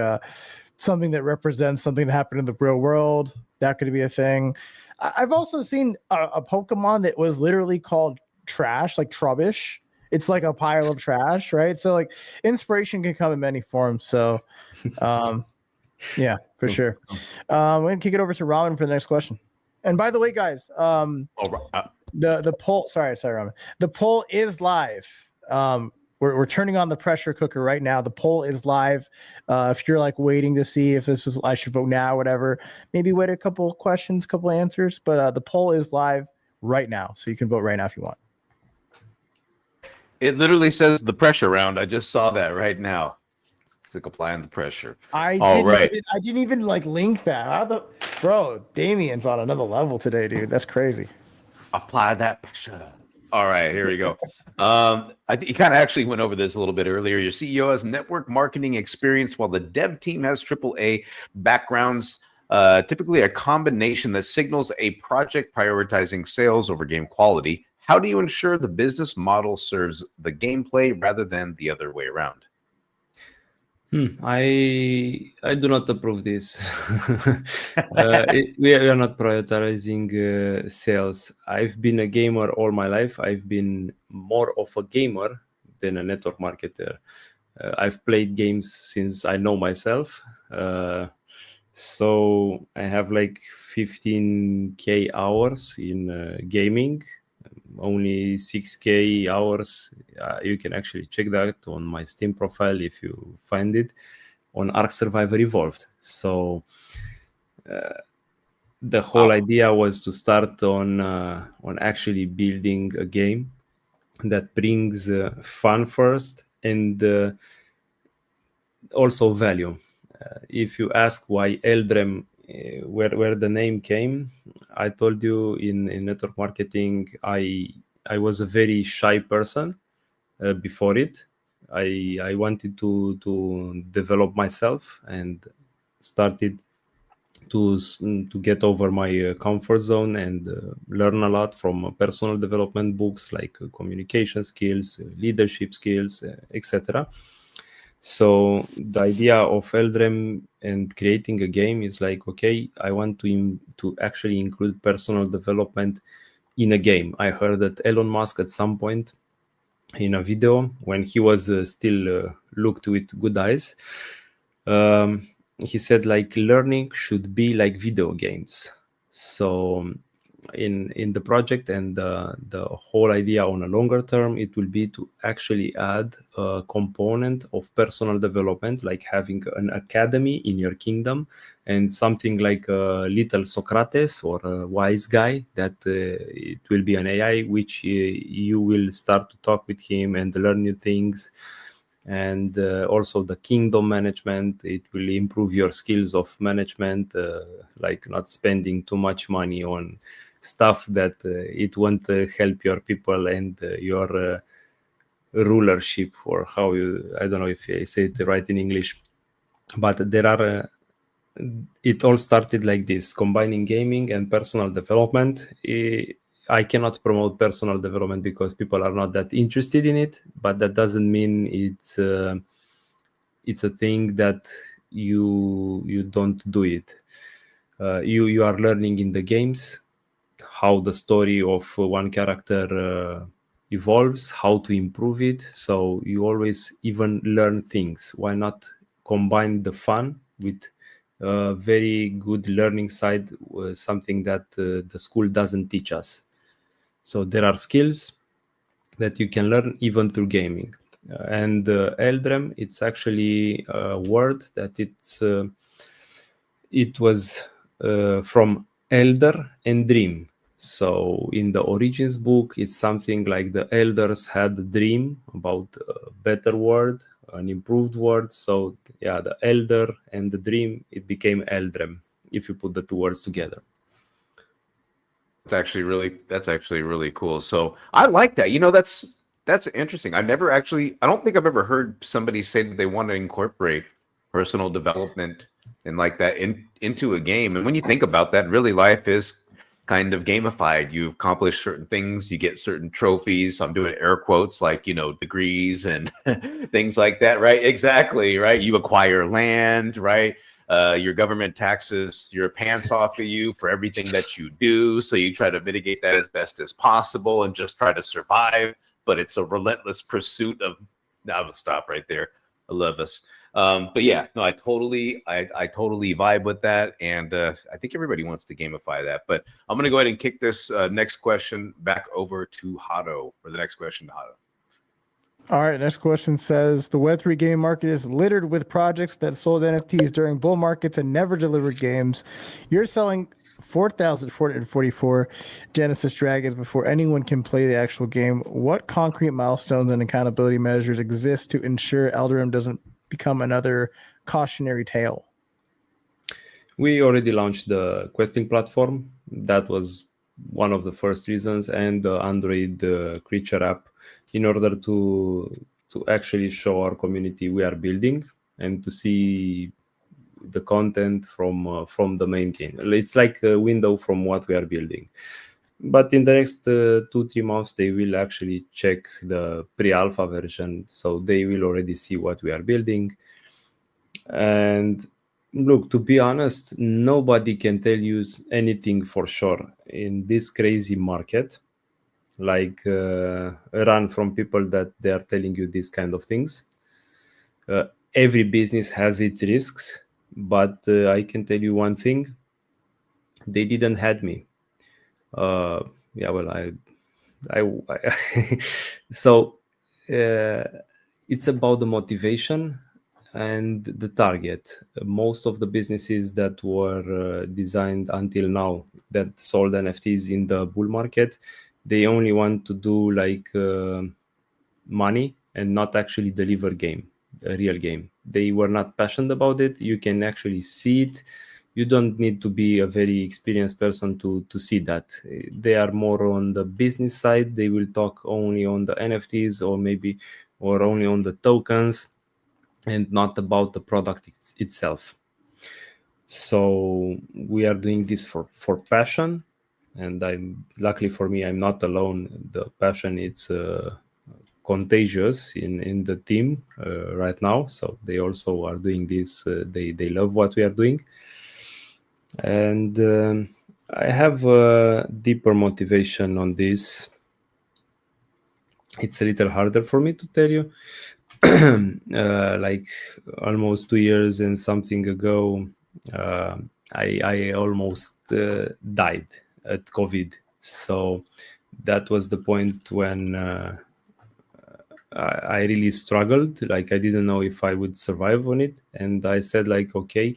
Speaker 1: something that represents something that happened in the real world, that could be a thing. I've also seen a Pokemon that was literally called Trash, like Trubbish. It's like a pile of trash, right? So like inspiration can come in many forms. So yeah, for sure. We're gonna kick it over to Ramen for the next question. And by the way, guys, the poll. Sorry, Ramen. The poll is live. We're turning on the pressure cooker right now. The poll is live. If you're like waiting to see if this is I should vote now, whatever, maybe wait a couple questions, couple answers. But the poll is live right now, so you can vote right now if you want.
Speaker 2: It literally says the pressure round. I just saw that right now. It's like applying the pressure.
Speaker 1: I didn't even like link that. Bro, Damien's on another level today, dude. That's crazy.
Speaker 2: Apply that pressure. All right, here we go. I think you kind of actually went over this a little bit earlier. Your CEO has network marketing experience while the dev team has AAA backgrounds, typically a combination that signals a project prioritizing sales over game quality. How do you ensure the business model serves the gameplay rather than the other way around?
Speaker 3: I do not approve this. We are not prioritizing sales. I've been a gamer all my life. I've been more of a gamer than a network marketer. I've played games since I know myself. So I have like 15K hours in gaming. Only 6K hours. You can actually check that on my Steam profile if you find it on Ark Survivor Evolved. So the whole idea was to start on actually building a game that brings fun first and also value. If you ask why Eldrem, where the name came, I told you in network marketing, I was a very shy person before it. I wanted to develop myself and started to get over my comfort zone and learn a lot from personal development books like communication skills, leadership skills, etc. So the idea of Eldrem and creating a game is like, okay, I want to actually include personal development in a game. I heard that Elon Musk at some point in a video when he was still looked with good eyes, he said like learning should be like video games. So in the project and the whole idea on a longer term, it will be to actually add a component of personal development, like having an academy in your kingdom and something like a little Socrates or a wise guy that it will be an AI which you will start to talk with him and learn new things. And also the kingdom management, it will improve your skills of management, like not spending too much money on stuff that it won't help your people and your rulership, or how you, I don't know if I say it right in English, but there are it all started like this, combining gaming and personal development. I cannot promote personal development because people are not that interested in it, but that doesn't mean it's a thing that you don't do it. You are learning in the games how the story of one character evolves, how to improve it. So you always even learn things. Why not combine the fun with very good learning side, something that the school doesn't teach us. So there are skills that you can learn even through gaming. And Eldrem, it's actually a word that it was from elder and dream. So in the Origins book, it's something like the elders had a dream about a better world, an improved world. So yeah, the elder and the dream, it became Eldrem if you put the two words together.
Speaker 2: That's actually really cool. So I like that. That's interesting. I don't think I've ever heard somebody say that they want to incorporate personal development and like that into a game. And when you think about that, really life is kind of gamified. You accomplish certain things, you get certain trophies. I'm doing air quotes, like, degrees and things like that, right? Exactly, right? You acquire land, right? Your government taxes your pants off of you for everything that you do. So you try to mitigate that as best as possible and just try to survive. But it's a relentless pursuit of. I will stop right there. I love us. But yeah, no, I totally vibe with that, and I think everybody wants to gamify that. But I'm gonna go ahead and kick this next question back over to Hado for the next question to Hado.
Speaker 1: All right, next question says the Web3 game market is littered with projects that sold NFTs during bull markets and never delivered games. You're selling 4,444 Genesis Dragons before anyone can play the actual game. What concrete milestones and accountability measures exist to ensure Eldrim doesn't become another cautionary tale?
Speaker 3: We already launched the questing platform. That was one of the first reasons, and the Android creature app, in order to actually show our community we are building and to see the content from the main game. It's like a window from what we are building. But in the next 2-3 months, they will actually check the pre-alpha version, so they will already see what we are building. And look, to be honest, nobody can tell you anything for sure in this crazy market. Like run from people that they are telling you these kind of things. Every business has its risks, but I can tell you one thing: they didn't had me. Yeah, well, I so it's about the motivation and the target. Most of the businesses that were designed until now that sold NFTs in the bull market, they only want to do like money and not actually deliver a real game. They were not passionate about it. You can actually see it. You don't need to be a very experienced person to see that. They are more on the business side. They will talk only on the NFTs or only on the tokens and not about the product itself. So we are doing this for passion, and luckily for me, I'm not alone. The passion, it's contagious in the team right now. So they also are doing this. They love what we are doing, and I have a deeper motivation on this. It's a little harder for me to tell you. Like almost 2 years and something ago, I almost died at COVID. So that was the point when I really struggled. Like I didn't know if I would survive on it, and I said like, okay,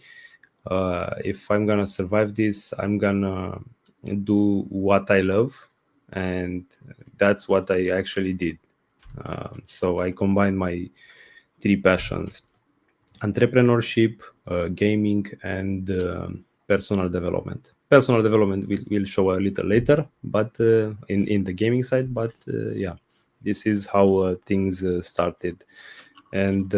Speaker 3: if I'm gonna survive this, I'm gonna do what I love, and that's what I actually did. So I combined my 3 passions: entrepreneurship, gaming, and personal development. Personal development will show a little later, but in the gaming side. But yeah, this is how things started. And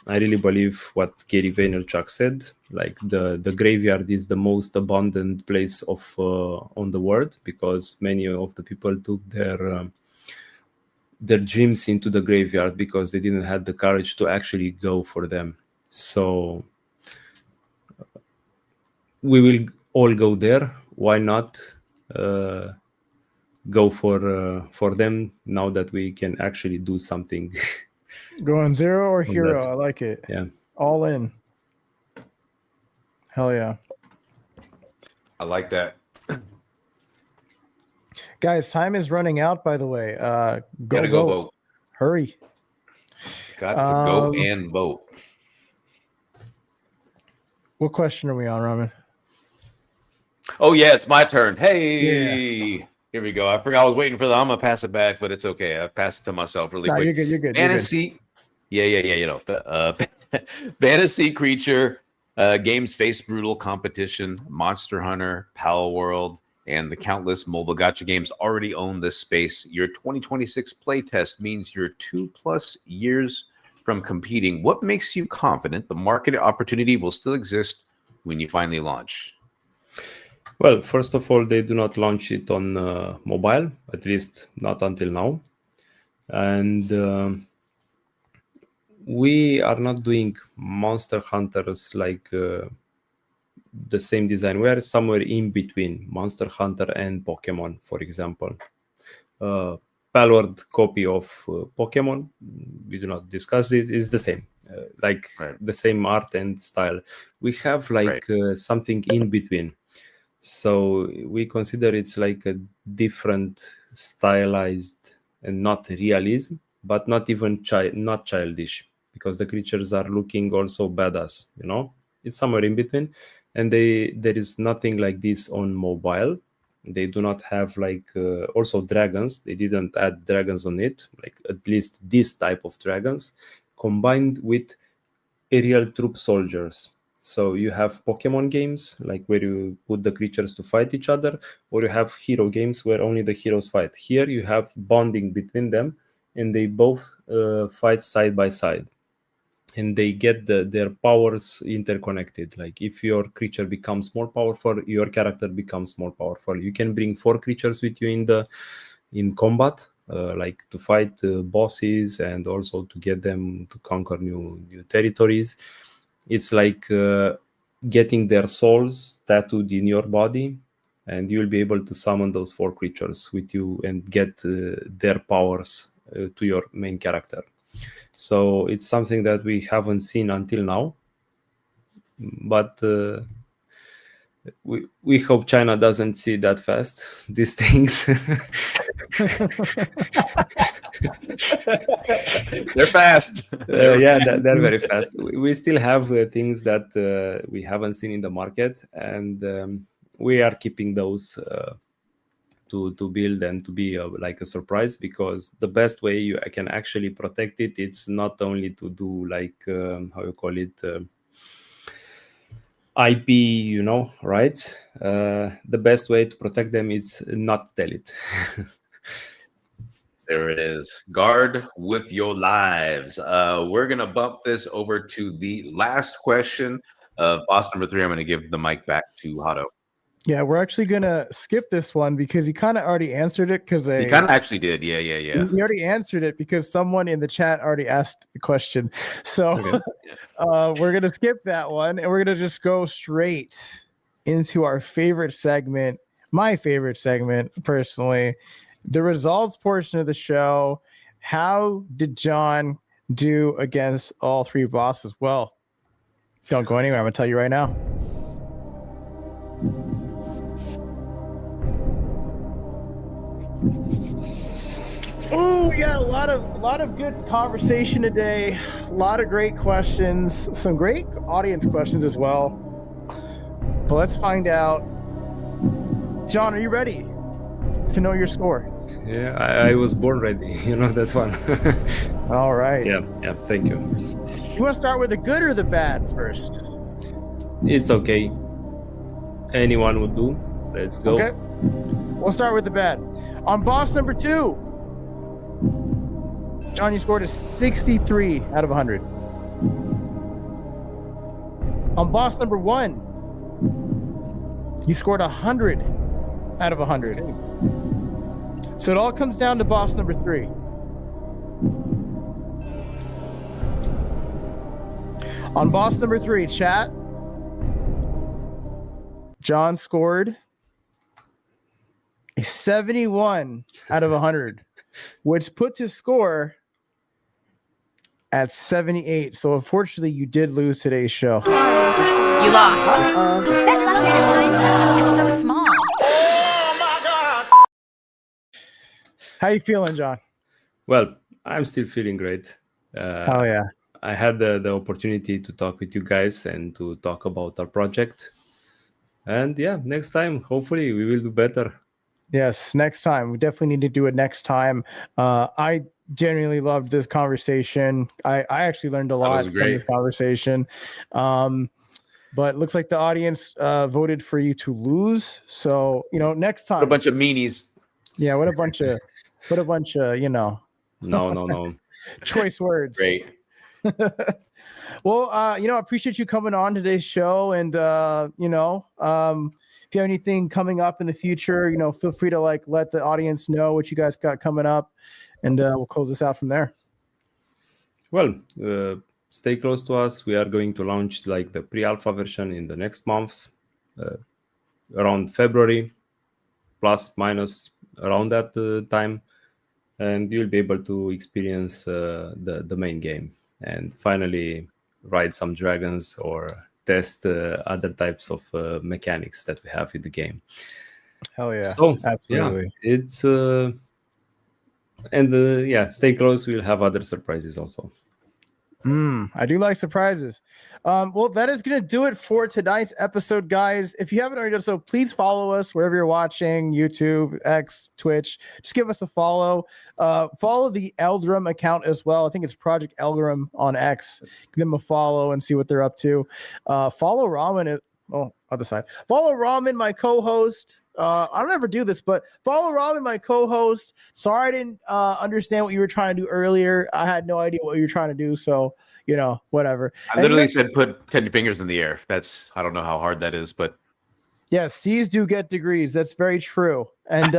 Speaker 3: I really believe what Gary Vaynerchuk said, like the graveyard is the most abundant place on the world, because many of the people took their dreams into the graveyard because they didn't have the courage to actually go for them. So we will all go there. Why not go for them now that we can actually do something?
Speaker 1: Going zero or hero?
Speaker 3: that.
Speaker 1: I like it.
Speaker 3: Yeah.
Speaker 1: All in. Hell yeah.
Speaker 2: I like that.
Speaker 1: Guys, time is running out, by the way.
Speaker 2: Gotta go vote.
Speaker 1: Hurry.
Speaker 2: Got to go and vote.
Speaker 1: What question are we on, Raman?
Speaker 2: Oh yeah, it's my turn. Hey, here we go. I forgot I was waiting for the. I'm gonna pass it back, but it's okay. I passed it to myself really
Speaker 1: No,
Speaker 2: quick.
Speaker 1: you're good. You're good.
Speaker 2: Fantasy. Yeah. You know, fantasy creature games face brutal competition. Monster Hunter, Pal World, and the countless mobile gacha games already own this space. Your 2026 playtest means you're 2+ years from competing. What makes you confident the market opportunity will still exist when you finally launch?
Speaker 3: Well, first of all, they do not launch it on mobile, at least not until now. And we are not doing Monster Hunters like the same design. We are somewhere in between Monster Hunter and Pokemon, for example. Palward copy of Pokemon, we do not discuss it, is the same. Like the same art and style. We have like something in between. So we consider it's like a different stylized and not realism, but not even not childish, because the creatures are looking also badass, you know. It's somewhere in between, and there is nothing like this on mobile. They do not have like also dragons. They didn't add dragons on it, like at least this type of dragons combined with aerial troop soldiers. So you have Pokemon games, like where you put the creatures to fight each other, or you have hero games where only the heroes fight. Here you have bonding between them, and they both fight side by side. And they get their powers interconnected. Like if your creature becomes more powerful, your character becomes more powerful. You can bring 4 creatures with you in combat, like to fight bosses and also to get them to conquer new territories. It's like getting their souls tattooed in your body, and you'll be able to summon those 4 creatures with you and get their powers to your main character. So it's something that we haven't seen until now, but we hope China doesn't see that fast these things.
Speaker 2: They're fast.
Speaker 3: Yeah, they're very fast. We still have things that we haven't seen in the market, and we are keeping those to build and to be like a surprise, because the best way you can actually protect it, it's not only to do like how you call it, IP, you know, right? The best way to protect them is not tell it.
Speaker 2: There it is. Guard with your lives. We're going to bump this over to the last question. Boss number 3, I'm going to give the mic back to Hato.
Speaker 1: Yeah, we're actually going to skip this one because he kind of already answered it. He
Speaker 2: kind of actually did. Yeah.
Speaker 1: He already answered it because someone in the chat already asked the question. So
Speaker 3: Okay.
Speaker 1: we're going to skip that one, and we're going to just go straight into our favorite segment, my favorite segment personally, the results portion of the show. How did John do against all 3 bosses? Well, don't go anywhere. I'm going to tell you right now. Oh, we got a lot of good conversation today. A lot of great questions, some great audience questions as well. But let's find out. John, are you ready to know your score?
Speaker 3: Yeah, I was born ready. You know that one.
Speaker 1: All right.
Speaker 3: Yeah. Thank you.
Speaker 1: You want to start with the good or the bad first?
Speaker 3: It's okay. Anyone would do. Let's go.
Speaker 1: Okay. We'll start with the bad. On boss number 2, John, you scored a 63 out of 100. On boss number 1, you scored 100 out of 100. So it all comes down to boss number 3. On boss number 3, chat, John scored a 71 out of 100, which puts his score at 78. So unfortunately, you did lose today's show.
Speaker 5: You lost. It's so small.
Speaker 1: How you feeling, John?
Speaker 3: Well, I'm still feeling great.
Speaker 1: Oh yeah.
Speaker 3: I had the opportunity to talk with you guys and to talk about our project. And yeah, next time, hopefully, we will do better.
Speaker 1: Yes, next time. We definitely need to do it next time. I genuinely loved this conversation. I actually learned a lot from
Speaker 2: great.
Speaker 1: this conversation. But it looks like the audience voted for you to lose. So, next time.
Speaker 2: What a bunch of meanies.
Speaker 1: Yeah, what a bunch of,
Speaker 3: No.
Speaker 1: choice words.
Speaker 2: Great.
Speaker 1: Well, I appreciate you coming on today's show. And, if you have anything coming up in the future, feel free to let the audience know what you guys got coming up, and we'll close this out from there.
Speaker 3: Well, stay close to us. We are going to launch the pre-alpha version in the next months, around February, plus minus around that time, and you'll be able to experience the main game and finally ride some dragons or test other types of mechanics that we have in the game.
Speaker 1: Hell yeah!
Speaker 3: So
Speaker 1: absolutely,
Speaker 3: yeah, it's stay close. We'll have other surprises also.
Speaker 1: I do like surprises. Well, that is going to do it for tonight's episode, guys. If you haven't already done so, please follow us wherever you're watching, YouTube, X, Twitch. Just give us a follow. Follow the Eldrum account as well. I think it's Project Eldrum on X. Give them a follow and see what they're up to. Follow Ramen. Other side. Follow Ramen, my co-host. I don't ever do this, but follow Ramen, my co-host. Sorry I didn't understand what you were trying to do earlier. I had no idea what you were trying to do, so whatever.
Speaker 2: I literally said put 10 fingers in the air. I don't know how hard that is, but
Speaker 1: yes, C's do get degrees. That's very true. And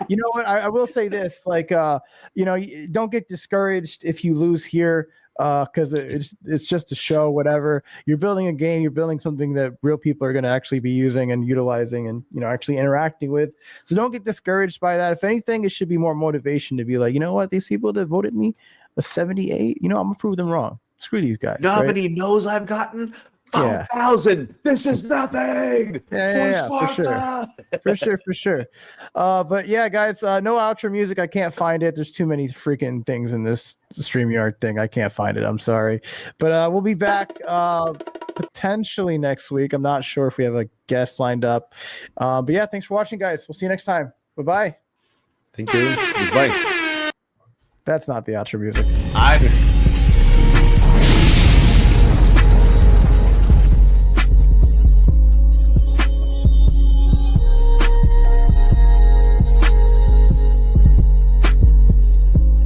Speaker 1: you know what? I will say this: don't get discouraged if you lose here. Because it's just a show, whatever. You're building a game, you're building something that real people are going to actually be using and utilizing and, actually interacting with. So don't get discouraged by that. If anything, it should be more motivation to be like, you know what? These people that voted me a 78, I'm going to prove them wrong. Screw these guys.
Speaker 2: Nobody knows I've gotten 5,000. This is nothing.
Speaker 1: Yeah, for sure. But yeah, guys, no outro music. I can't find it. There's too many freaking things in this StreamYard thing. I can't find it. I'm sorry. But we'll be back potentially next week. I'm not sure if we have a guest lined up. But yeah, thanks for watching, guys. We'll see you next time. Bye-bye.
Speaker 3: Thank you. Goodbye.
Speaker 1: That's not the outro music.